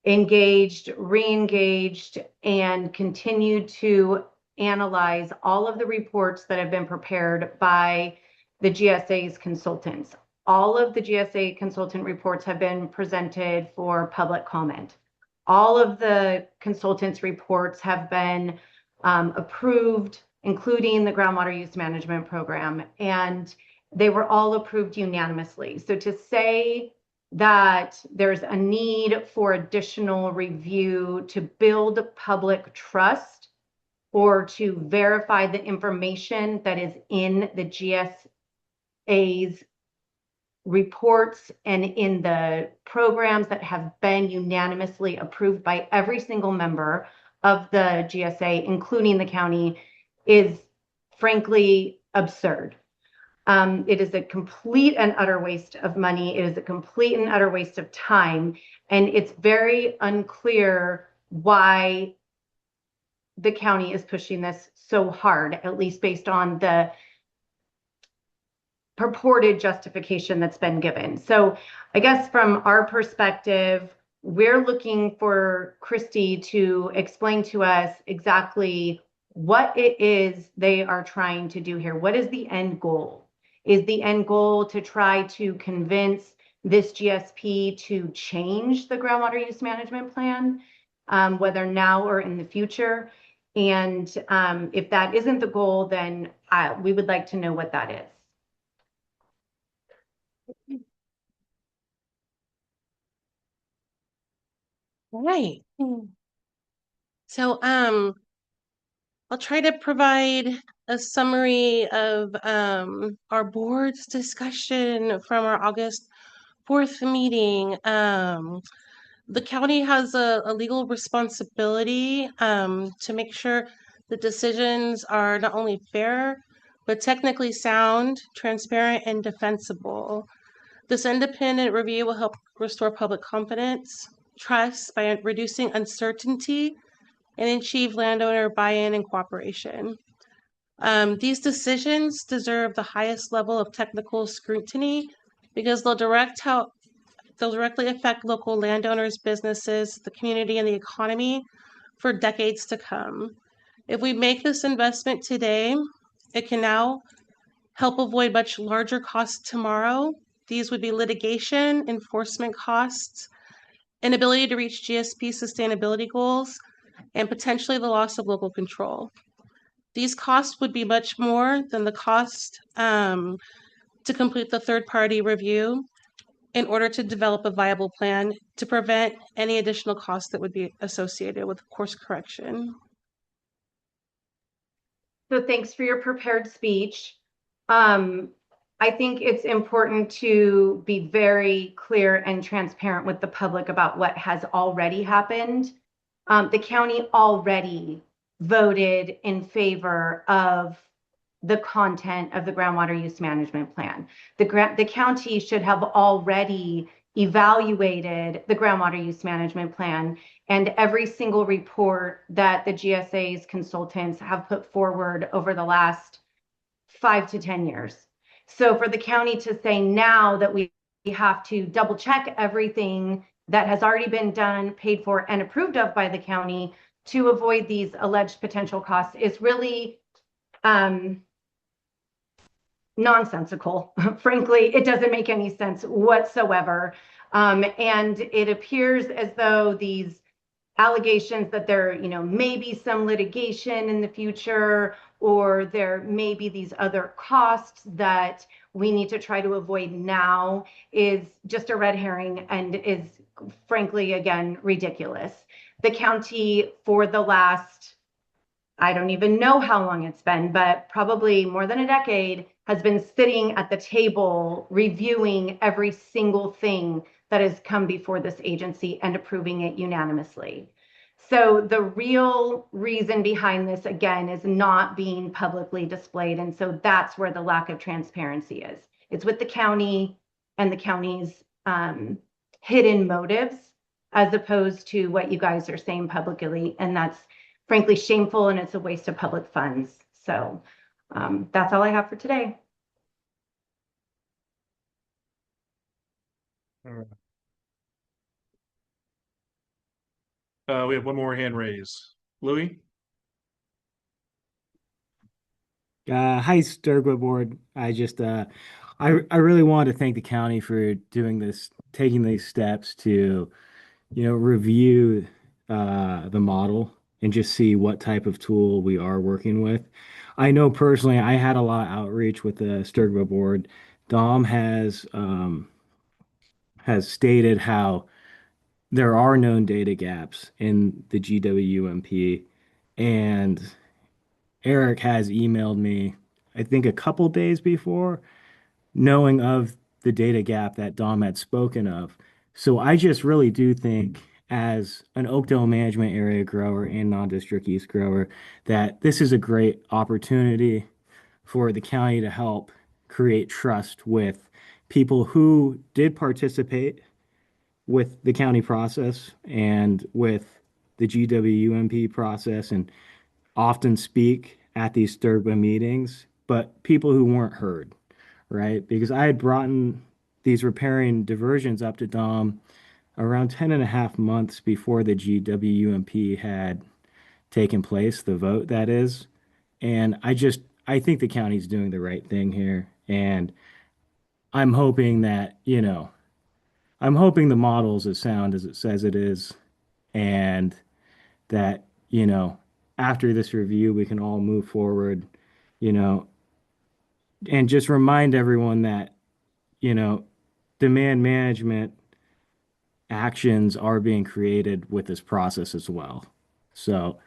engaged, re-engaged, and continued to analyze all of the reports that have been prepared by the GSA's consultants. All of the GSA consultant reports have been presented for public comment. All of the consultants' reports have been approved, including the groundwater use management program, and they were all approved unanimously. So to say that there's a need for additional review to build public trust or to verify the information that is in the GSA's reports and in the programs that have been unanimously approved by every single member of the GSA, including the county, is frankly absurd. It is a complete and utter waste of money. It is a complete and utter waste of time. And it's very unclear why the county is pushing this so hard, at least based on the purported justification that's been given. So I guess from our perspective, we're looking for Christy to explain to us exactly what it is they are trying to do here. What is the end goal? Is the end goal to try to convince this GSP to change the groundwater use management plan, whether now or in the future? And if that isn't the goal, then we would like to know what that is. Right. So I'll try to provide a summary of our board's discussion from our August fourth meeting, the county has a legal responsibility to make sure the decisions are not only fair, but technically sound, transparent, and defensible. This independent review will help restore public confidence, trust by reducing uncertainty, and achieve landowner buy-in and cooperation. These decisions deserve the highest level of technical scrutiny because they'll directly affect local landowners, businesses, the community, and the economy for decades to come. If we make this investment today, it can now help avoid much larger costs tomorrow. These would be litigation, enforcement costs, inability to reach GSP sustainability goals, and potentially the loss of local control. These costs would be much more than the cost to complete the third-party review in order to develop a viable plan to prevent any additional costs that would be associated with course correction. So thanks for your prepared speech. I think it's important to be very clear and transparent with the public about what has already happened. The county already voted in favor of the content of the groundwater use management plan. The county should have already evaluated the groundwater use management plan and every single report that the GSA's consultants have put forward over the last 5 to 10 years. So for the county to say now that we have to double check everything that has already been done, paid for, and approved of by the county to avoid these alleged potential costs is really nonsensical. Frankly, it doesn't make any sense whatsoever. And it appears as though these allegations that there, may be some litigation in the future, or there may be these other costs that we need to try to avoid now is just a red herring and is frankly, again, ridiculous. The county for the last, I don't even know how long it's been, but probably more than a decade, has been sitting at the table reviewing every single thing that has come before this agency and approving it unanimously. So the real reason behind this, again, is not being publicly displayed. And so that's where the lack of transparency is. It's with the county and the county's hidden motives, as opposed to what you guys are saying publicly. And that's frankly shameful, and it's a waste of public funds. So that's all I have for today. All right. We have one more hand raised. Louis? Hi, STRGBA board. I really want to thank the county for doing this, taking these steps to, review the model and just see what type of tool we are working with. I know personally, I had a lot of outreach with the STRGBA board. Dom has stated how there are known data gaps in the GWMP, and Eric has emailed me, I think, a couple days before, knowing of the data gap that Dom had spoken of. So I just really do think, as an Oakdale management area grower and non-district east grower, that this is a great opportunity for the county to help create trust with people who did participate with the county process and with the GWMP process and often speak at these STRGBA meetings, but people who weren't heard, right? Because I had brought in these riparian diversions up to Dom around 10 and a half months before the GWMP had taken place, the vote that is. And I think the county's doing the right thing here. And I'm hoping that, I'm hoping the model's as sound as it says it is, and that, after this review, we can all move forward, you know, and just remind everyone that, demand management actions are being created with this process as well. So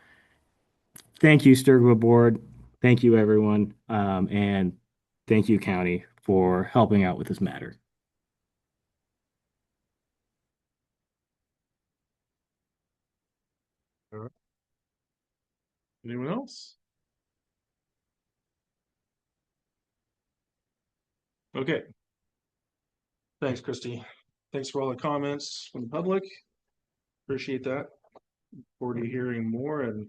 thank you, STRGBA board. Thank you, everyone. And thank you, county, for helping out with this matter. Anyone else? Okay. Thanks, Christy. Thanks for all the comments from the public. Appreciate that. Forward to hearing more and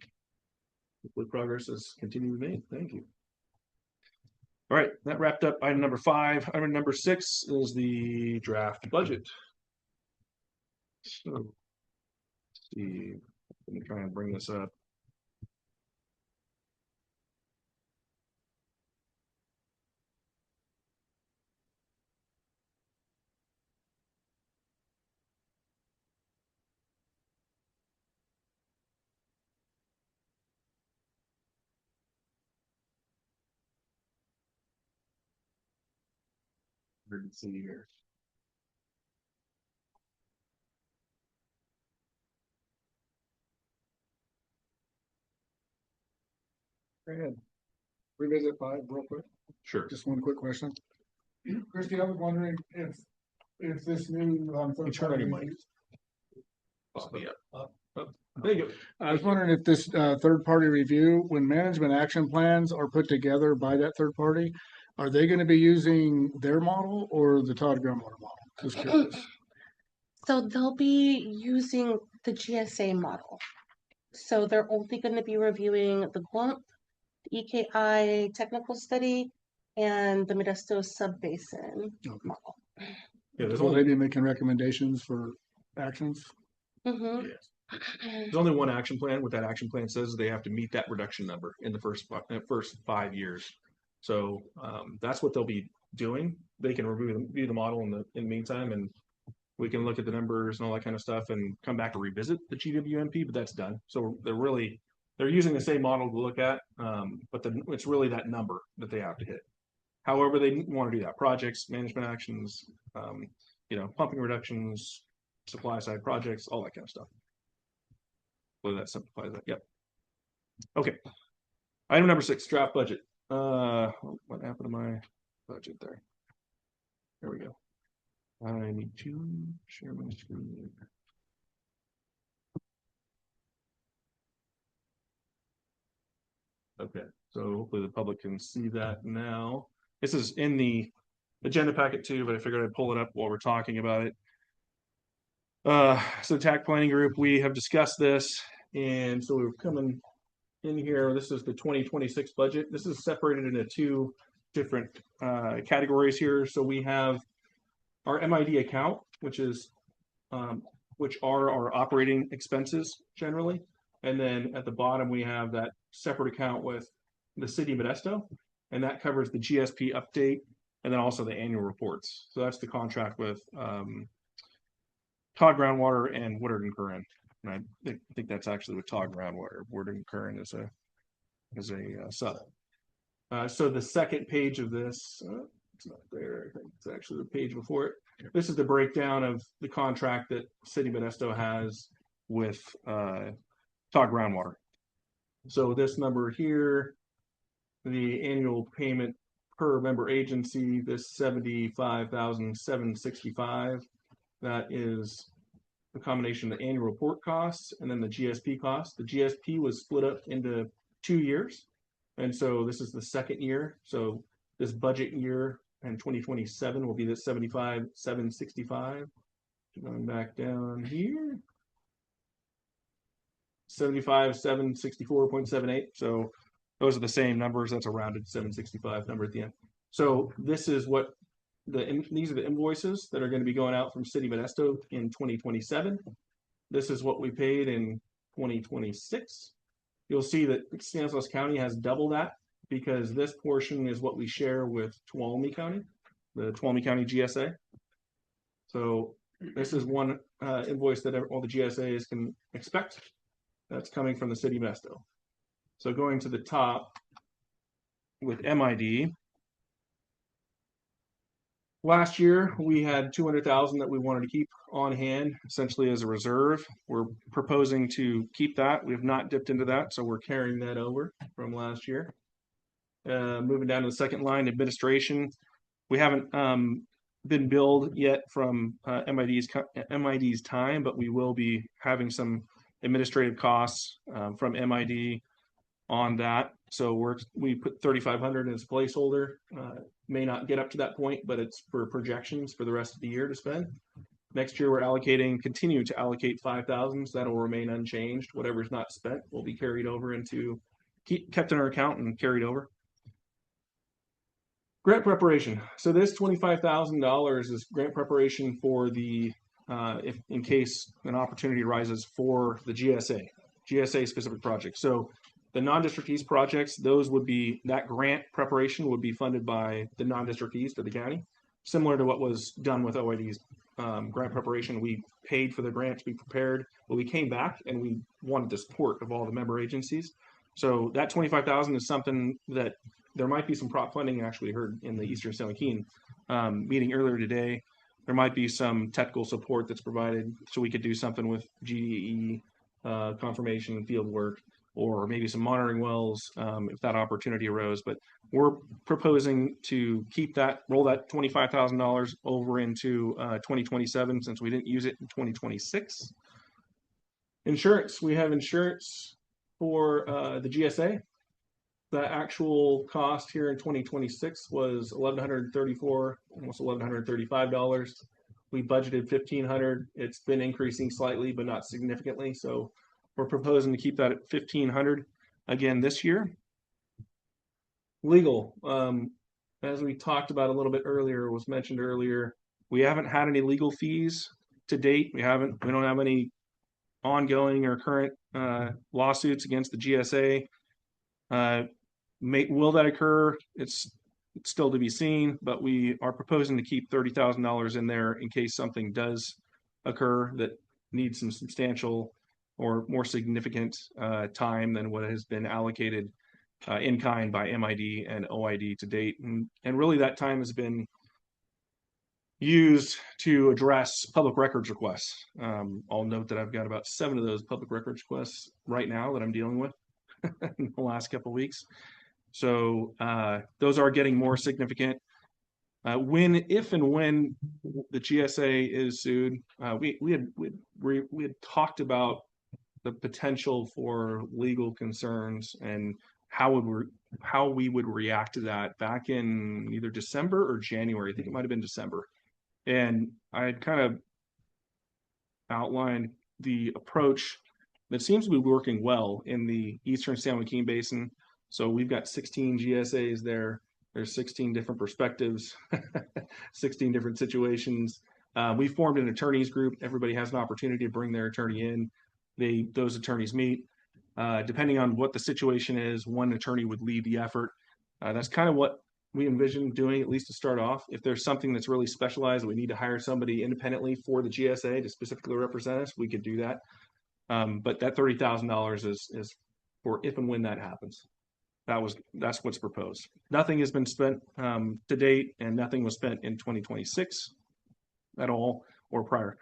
hopefully progress is continuing to be made. Thank you. All right, that wrapped up item number 5. Item number 6 is the draft budget. So, let's see, let me try and bring this up. Let's see here. Go ahead. Revisit 5 real quick. Sure. Just one quick question. Christy, I was wondering if this new You turn on your mic. There you go. I was wondering if this third party review, when management action plans are put together by that third party, are they going to be using their model or the Todd groundwater model? Just curious. So they'll be using the GSA model. So they're only going to be reviewing the GLUMP, the EKI technical study, and the Modesto subbasin model. Yeah, Will they be making recommendations for actions? Mm-hmm. There's only one action plan. What that action plan says is they have to meet that reduction number in the first 5 years. So that's what they'll be doing. They can review the model in the meantime, and we can look at the numbers and all that kind of stuff and come back and revisit the GWMP, but that's done. So they're using the same model to look at, but it's really that number that they have to hit. However, they want to do that. Projects, management actions, pumping reductions, supply side projects, all that kind of stuff. Whether that simplifies that. Yep. Okay. Item number 6, draft budget. What happened to my budget there? There we go. I need to share my screen. Okay, so hopefully the public can see that now. This is in the agenda packet too, but I figured I'd pull it up while we're talking about it. So TAC planning group, we have discussed this, and so we're coming in here. This is the 2026 budget. This is separated into 2 different categories here. So we have our MID account, which are our operating expenses generally, and then at the bottom we have that separate account with the city of Modesto, and that covers the GSP update and then also the annual reports. So that's the contract with Todd Groundwater and Woodard and Curran. And I think that's actually with Todd Groundwater. Woodard and Curran is a sub. So the second page of this, it's not there. I think it's actually the page before it. This is the breakdown of the contract that City Modesto has with Todd Groundwater. So this number here, the annual payment per member agency, this $75,765. That is the combination of the annual report costs and then the GSP costs. The GSP was split up into 2 years, and so this is the second year. So this budget year in 2027 will be the $75,765. Going back down here, $75,764.78. So those are the same numbers. That's a rounded 765 number at the end. So this is what these are the invoices that are going to be going out from City Modesto in 2027. This is what we paid in 2026. You'll see that Stanislaus County has double that because this portion is what we share with Tuolumne County, the Tuolumne County GSA. So this is one invoice that all the GSAs can expect. That's coming from the City of Modesto. So going to the top with MID. Last year, we had $200,000 that we wanted to keep on hand, essentially as a reserve. We're proposing to keep that. We have not dipped into that, so we're carrying that over from last year. Moving down to the second line, administration. We haven't been billed yet from MID's time, but we will be having some administrative costs from MID. on that. So we put 3,500 as placeholder. May not get up to that point, but it's for projections for the rest of the year to spend. Next year, continue to allocate 5,000. So that'll remain unchanged. Whatever's not spent will be carried over kept in our account and carried over. Grant preparation. So this $25,000 is grant preparation for the, if in case an opportunity arises for the GSA specific projects. So the non-district east projects, that grant preparation would be funded by the non-district east of the county, similar to what was done with OID's grant preparation. We paid for the grant to be prepared, but we came back and we wanted the support of all the member agencies. So that 25,000 is something that there might be some prop funding. Actually heard in the Eastern San Joaquin meeting earlier today. There might be some technical support that's provided, so we could do something with GDE confirmation field work, or maybe some monitoring wells if that opportunity arose. But we're proposing to roll that $25,000 over into 2027 since we didn't use it in 2026. Insurance, we have insurance for the GSA. The actual cost here in 2026 was $1,134, almost $1,135. We budgeted $1,500. It's been increasing slightly, but not significantly. So we're proposing to keep that at $1,500 again this year. Legal, as we talked about a little bit earlier, was mentioned earlier, we haven't had any legal fees to date. We don't have any ongoing or current lawsuits against the GSA. Will that occur? It's still to be seen, but we are proposing to keep $30,000 in there in case something does occur that needs some substantial or more significant time than what has been allocated in kind by MID and OID to date. And really that time has been used to address public records requests. I'll note that I've got about 7 of those public records requests right now that I'm dealing with in the last couple of weeks. So those are getting more significant. If and when the GSA is sued, we had talked about the potential for legal concerns and how we would react to that back in either December or January. I think it might have been December. And I had kind of outlined the approach that seems to be working well in the Eastern San Joaquin Basin. So we've got 16 GSAs there. There's 16 different perspectives, 16 different situations. We formed an attorneys group. Everybody has an opportunity to bring their attorney in. Those attorneys meet. Depending on what the situation is, one attorney would lead the effort. That's kind of what we envision doing, at least to start off. If there's something that's really specialized, we need to hire somebody independently for the GSA to specifically represent us, we could do that. But that $30,000 is for if and when that happens. That's what's proposed. Nothing has been spent to date, and nothing was spent in 2026 at all or prior.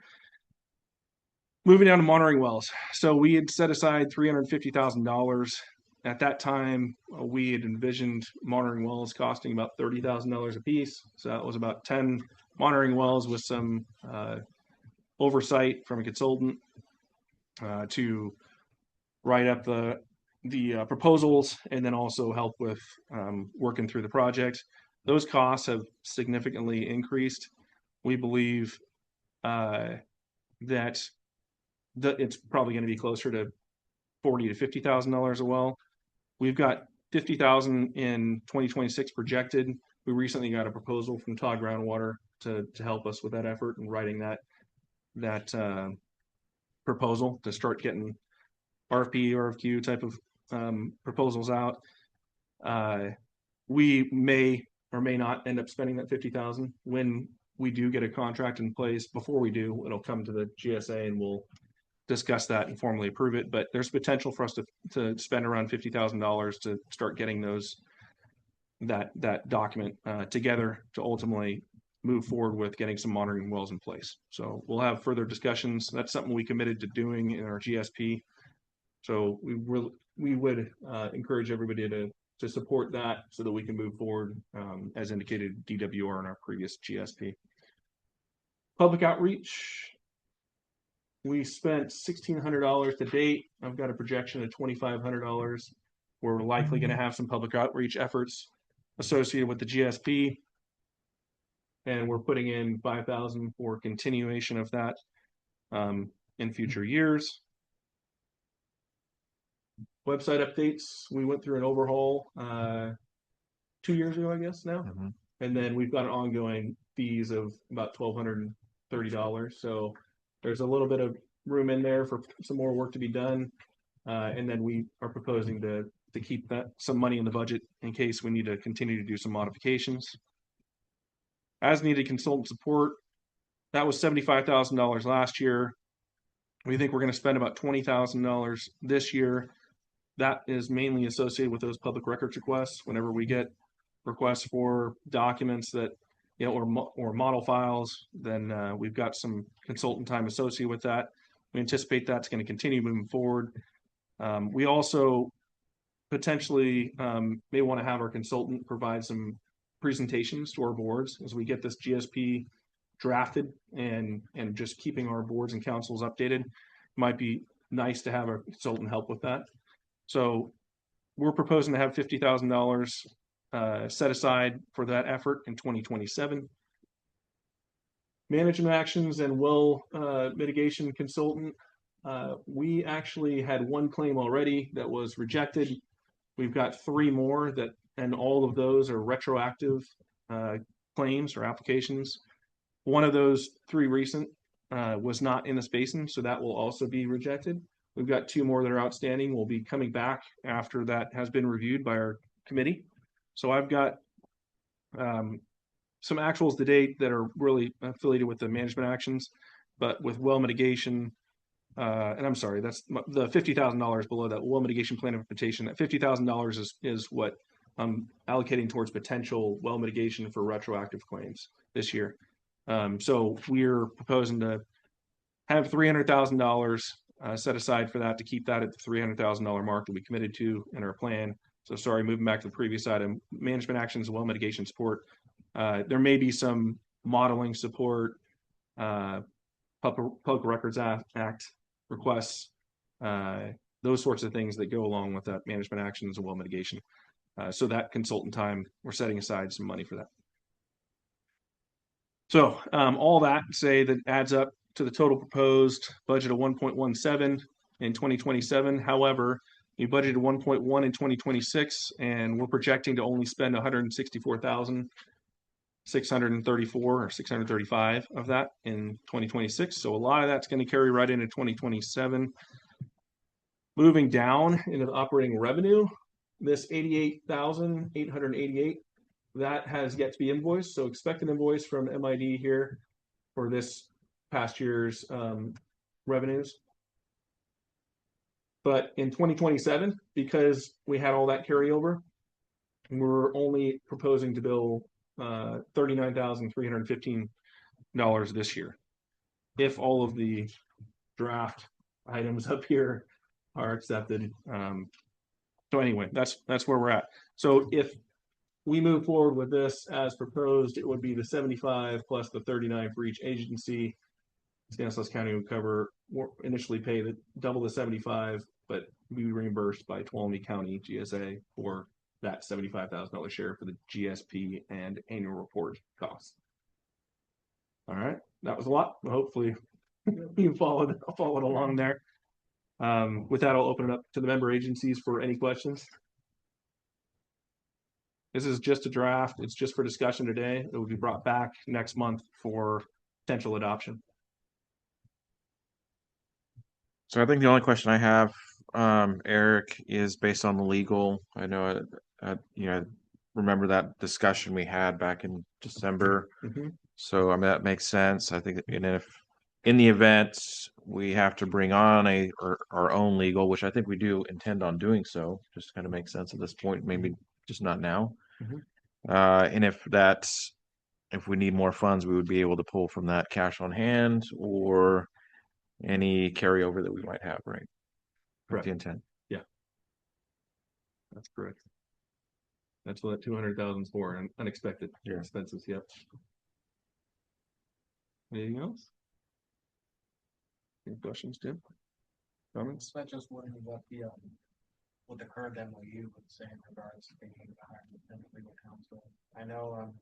Moving down to monitoring wells. So we had set aside $350,000. At that time, we had envisioned monitoring wells costing about $30,000 a piece. So that was about 10 monitoring wells with some oversight from a consultant to write up the proposals and then also help with working through the project. Those costs have significantly increased. We believe that it's probably going to be closer to $40,000 to $50,000 a well. We've got $50,000 in 2026 projected. We recently got a proposal from Todd Groundwater to help us with that effort and writing that proposal to start getting RFP, RFQ type of proposals out. We may or may not end up spending that $50,000 when we do get a contract in place. Before we do, it'll come to the GSA and we'll discuss that and formally approve it. But there's potential for us to spend around $50,000 to start getting that document together to ultimately move forward with getting some monitoring wells in place. So we'll have further discussions. That's something we committed to doing in our GSP. So we would encourage everybody to support that so that we can move forward as indicated DWR in our previous GSP. Public outreach. We spent $1,600 to date. I've got a projection of $2,500 We're likely going to have some public outreach efforts associated with the GSP. And we're putting in 5,000 for continuation of that in future years. Website updates, we went through an overhaul 2 years ago, I guess now. And then we've got an ongoing fees of about $1,230. So there's a little bit of room in there for some more work to be done. And then we are proposing to keep that some money in the budget in case we need to continue to do some modifications. As needed consultant support, that was $75,000 last year. We think we're going to spend about $20,000 this year. That is mainly associated with those public records requests. Whenever we get requests for documents that, you know, or model files, then we've got some consultant time associated with that. We anticipate that's going to continue moving forward. We also potentially may want to have our consultant provide some presentations to our boards as we get this GSP drafted, and just keeping our boards and councils updated. Might be nice to have our consultant help with that. So we're proposing to have $50,000 set aside for that effort in 2027. Management actions and well mitigation consultant. We actually had one claim already that was rejected. We've got 3 more that, and all of those are retroactive claims or applications. One of those 3 recent was not in this basin, so that will also be rejected. We've got 2 more that are outstanding. We'll be coming back after that has been reviewed by our committee. So I've got some actuals to date that are really affiliated with the management actions, but with well mitigation, and I'm sorry, that's the $50,000 below that well mitigation plan implementation. That $50,000 is what I'm allocating towards potential well mitigation for retroactive claims this year. So we're proposing to have $300,000 set aside for that, to keep that at the $300,000 mark that we committed to in our plan. So sorry, moving back to the previous item, management actions, well mitigation support. There may be some modeling support, Public Records Act requests, those sorts of things that go along with that management actions and well mitigation. So that consultant time, we're setting aside some money for that. So all that say that adds up to the total proposed budget of 1.17 in 2027. However, we budgeted 1.1 in 2026, and we're projecting to only spend 164,634 or 635 of that in 2026. So a lot of that's going to carry right into 2027. Moving down into the operating revenue, this 88,888, that has yet to be invoiced. So expect an invoice from MID here for this past year's revenues. But in 2027, because we had all that carryover, we're only proposing to bill $39,315 this year, if all of the draft items up here are accepted. So anyway, that's where we're at. So if we move forward with this as proposed, it would be the 75 plus the 39 for each agency. Stanislaus County would cover, initially pay the double the 75, but be reimbursed by Tuolumne County GSA for that $75,000 share for the GSP and annual report costs. All right, that was a lot. Hopefully you followed along there. With that, I'll open it up to the member agencies for any questions. This is just a draft. It's just for discussion today. It will be brought back next month for potential adoption. So I think the only question I have, Eric, is based on the legal. I know, remember that discussion we had back in December. So I mean, that makes sense. I think, and if in the event we have to bring on our own legal, which I think we do intend on doing so, just kind of makes sense at this point, maybe just not now. And if we need more funds, we would be able to pull from that cash on hand or any carryover that we might have, right? Correct. The intent. Yeah, that's correct. That's what that 200,000 is for, and unexpected expenses. Yep. Anything else? Any questions, Tim? Comments? I just wondering what the with the current MOU would say in regards to being able to hire independent legal counsel. I know,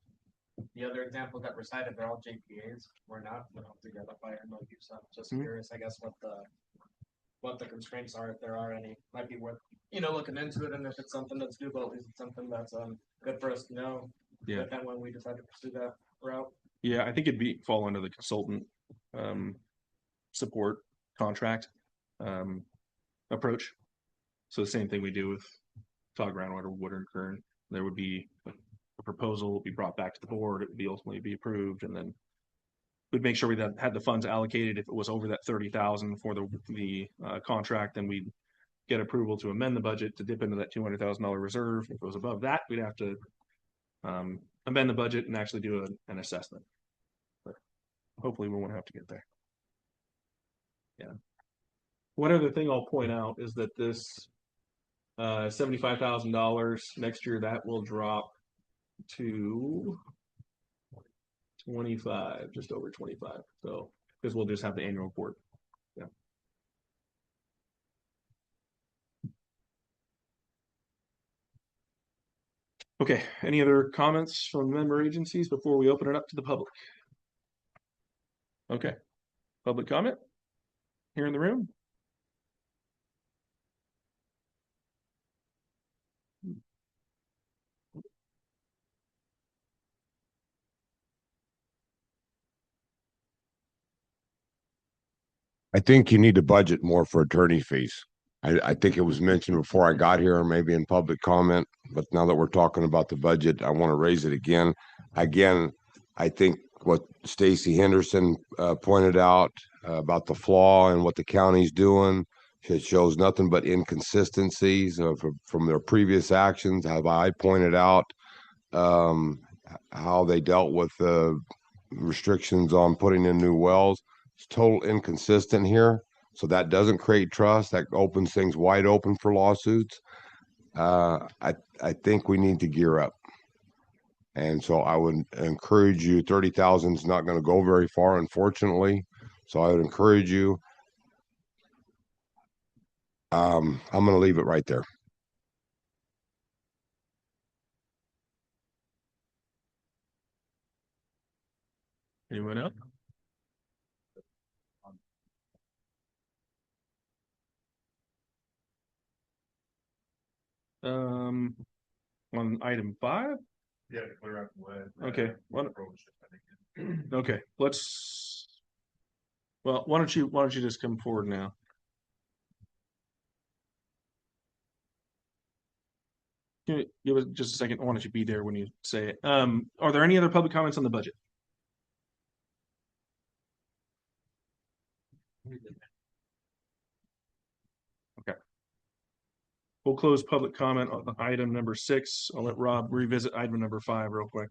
the other examples that were cited, they're all JPAs. We're not put together by MOU, so I'm just curious, I guess, what the constraints are, if there are any. Might be worth, looking into it, and if it's something that's doable, at least it's something that's good for us to know. Yeah. And when we decide to pursue that route. Yeah, I think it'd fall under the consultant support contract approach. So the same thing we do with Todd Groundwater, Woodard and Kern. There would be a proposal would be brought back to the board. It would be ultimately be approved, and then we'd make sure we had the funds allocated. If it was over that 30,000 for the contract, then we'd get approval to amend the budget to dip into that $200,000 reserve. If it was above that, we'd have to amend the budget and actually do an assessment. But hopefully we won't have to get there. Yeah. One other thing I'll point out is that this $75,000 next year, that will drop to 25, just over 25. So because we'll just have the annual report. Yeah. Okay, any other comments from member agencies before we open it up to the public? Okay, public comment here in the room. I think you need to budget more for attorney fees. I think it was mentioned before I got here, or maybe in public comment, but now that we're talking about the budget, I want to raise it again. Again, I think what Stacy Henderson pointed out about the flaw and what the county's doing, it shows nothing but inconsistencies from their previous actions. Have I pointed out how they dealt with the restrictions on putting in new wells? It's total inconsistent here. So that doesn't create trust. That opens things wide open for lawsuits. I think we need to gear up. And so I would encourage you, 30,000 is not going to go very far, unfortunately. So I would encourage you. I'm going to leave it right there. Anyone else? On item 5. Yeah, to clear up what. Okay. Okay. Well, why don't you just come forward now? Give us just a second. Why don't you be there when you say it? Are there any other public comments on the budget? Okay. We'll close public comment on item number 6. I'll let Rob revisit item number 5 real quick.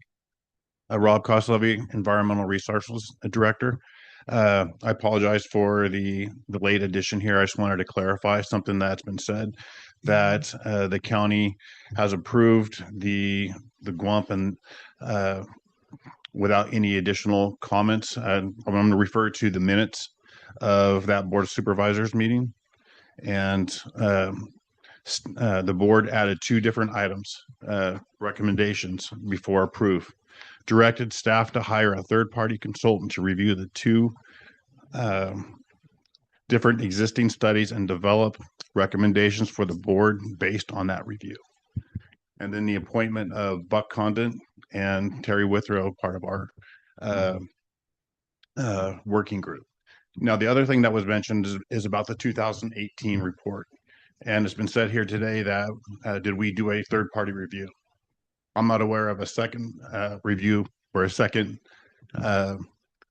Rob Koslevy, Environmental Resources Director. I apologize for the late addition here. I just wanted to clarify something that's been said, that the county has approved the GWUMP and without any additional comments. I'm going to refer to the minutes of that Board of Supervisors meeting. And the board added 2 different items, recommendations before approve. Directed staff to hire a third-party consultant to review the 2 different existing studies and develop recommendations for the board based on that review. And then the appointment of Buck Condon and Terry Withrow, part of our working group. Now, the other thing that was mentioned is about the 2018 report. And it's been said here today that did we do a third-party review? I'm not aware of a second review or a second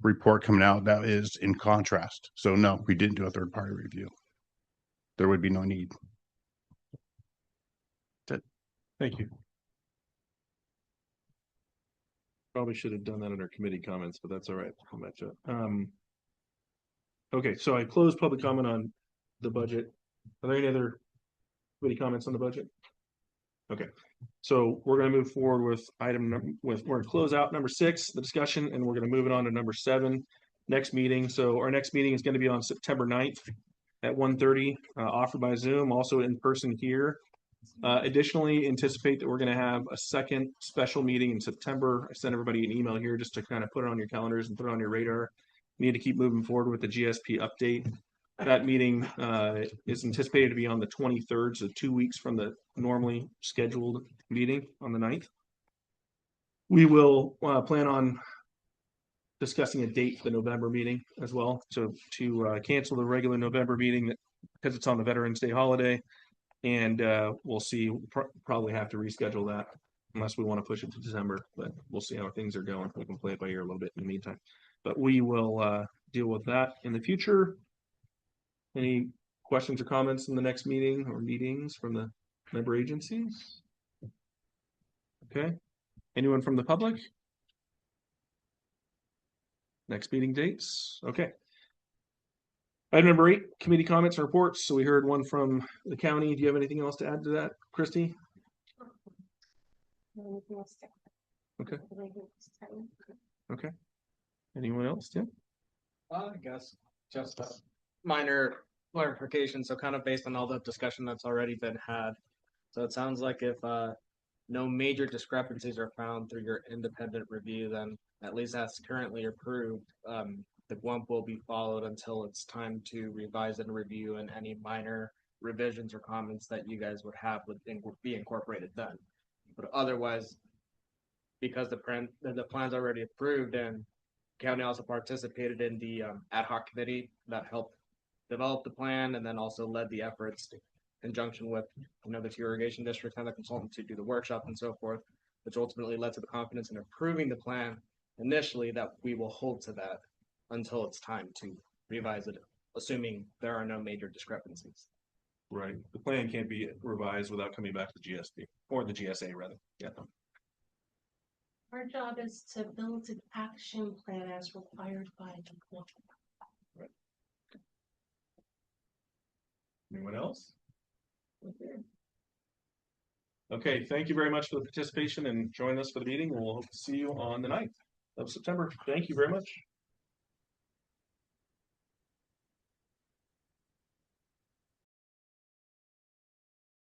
report coming out that is in contrast. So no, we didn't do a third-party review. There would be no need. Thank you. Probably should have done that under committee comments, but that's all right. I'll match up. Okay, so I closed public comment on the budget. Are there any other committee comments on the budget? Okay, so we're going to move forward with we're going to close out number 6, the discussion, and we're going to move it on to number 7, next meeting. So our next meeting is going to be on September 9th at 1:30, offered by Zoom, also in person here. Additionally, anticipate that we're going to have a second special meeting in September. I sent everybody an email here just to kind of put it on your calendars and put it on your radar. We need to keep moving forward with the GSP update. That meeting is anticipated to be on the 23rd, so 2 weeks from the normally scheduled meeting on the 9th. We will plan on discussing a date for the November meeting as well, to cancel the regular November meeting because it's on the Veterans Day holiday. And we'll see, probably have to reschedule that unless we want to push it to December, but we'll see how things are going. We can play it by ear a little bit in the meantime, but we will deal with that in the future. Any questions or comments in the next meeting or meetings from the member agencies? Okay. Anyone from the public? Next meeting dates? Okay. Item number 8, committee comments and reports. So we heard one from the county. Do you have anything else to add to that, Christy? Okay. Okay. Anyone else, Tim? I guess just a minor clarification. So kind of based on all the discussion that's already been had. So it sounds like if no major discrepancies are found through your independent review, then at least as currently approved, the WUMP will be followed until it's time to revise and review, and any minor revisions or comments that you guys would have would be incorporated then. But otherwise, because the plan's already approved and county also participated in the ad hoc committee that helped develop the plan and then also led the efforts in conjunction with the two irrigation districts and the consultant to do the workshop and so forth, which ultimately led to the confidence in approving the plan initially, that we will hold to that until it's time to revise it, assuming there are no major discrepancies. Right. The plan can't be revised without coming back to the GSP or the GSA rather. Yeah. Our job is to build an action plan as required by the law. Right. Anyone else? Okay. Okay, thank you very much for the participation and join us for the meeting. We'll hope to see you on the 9th of September. Thank you very much.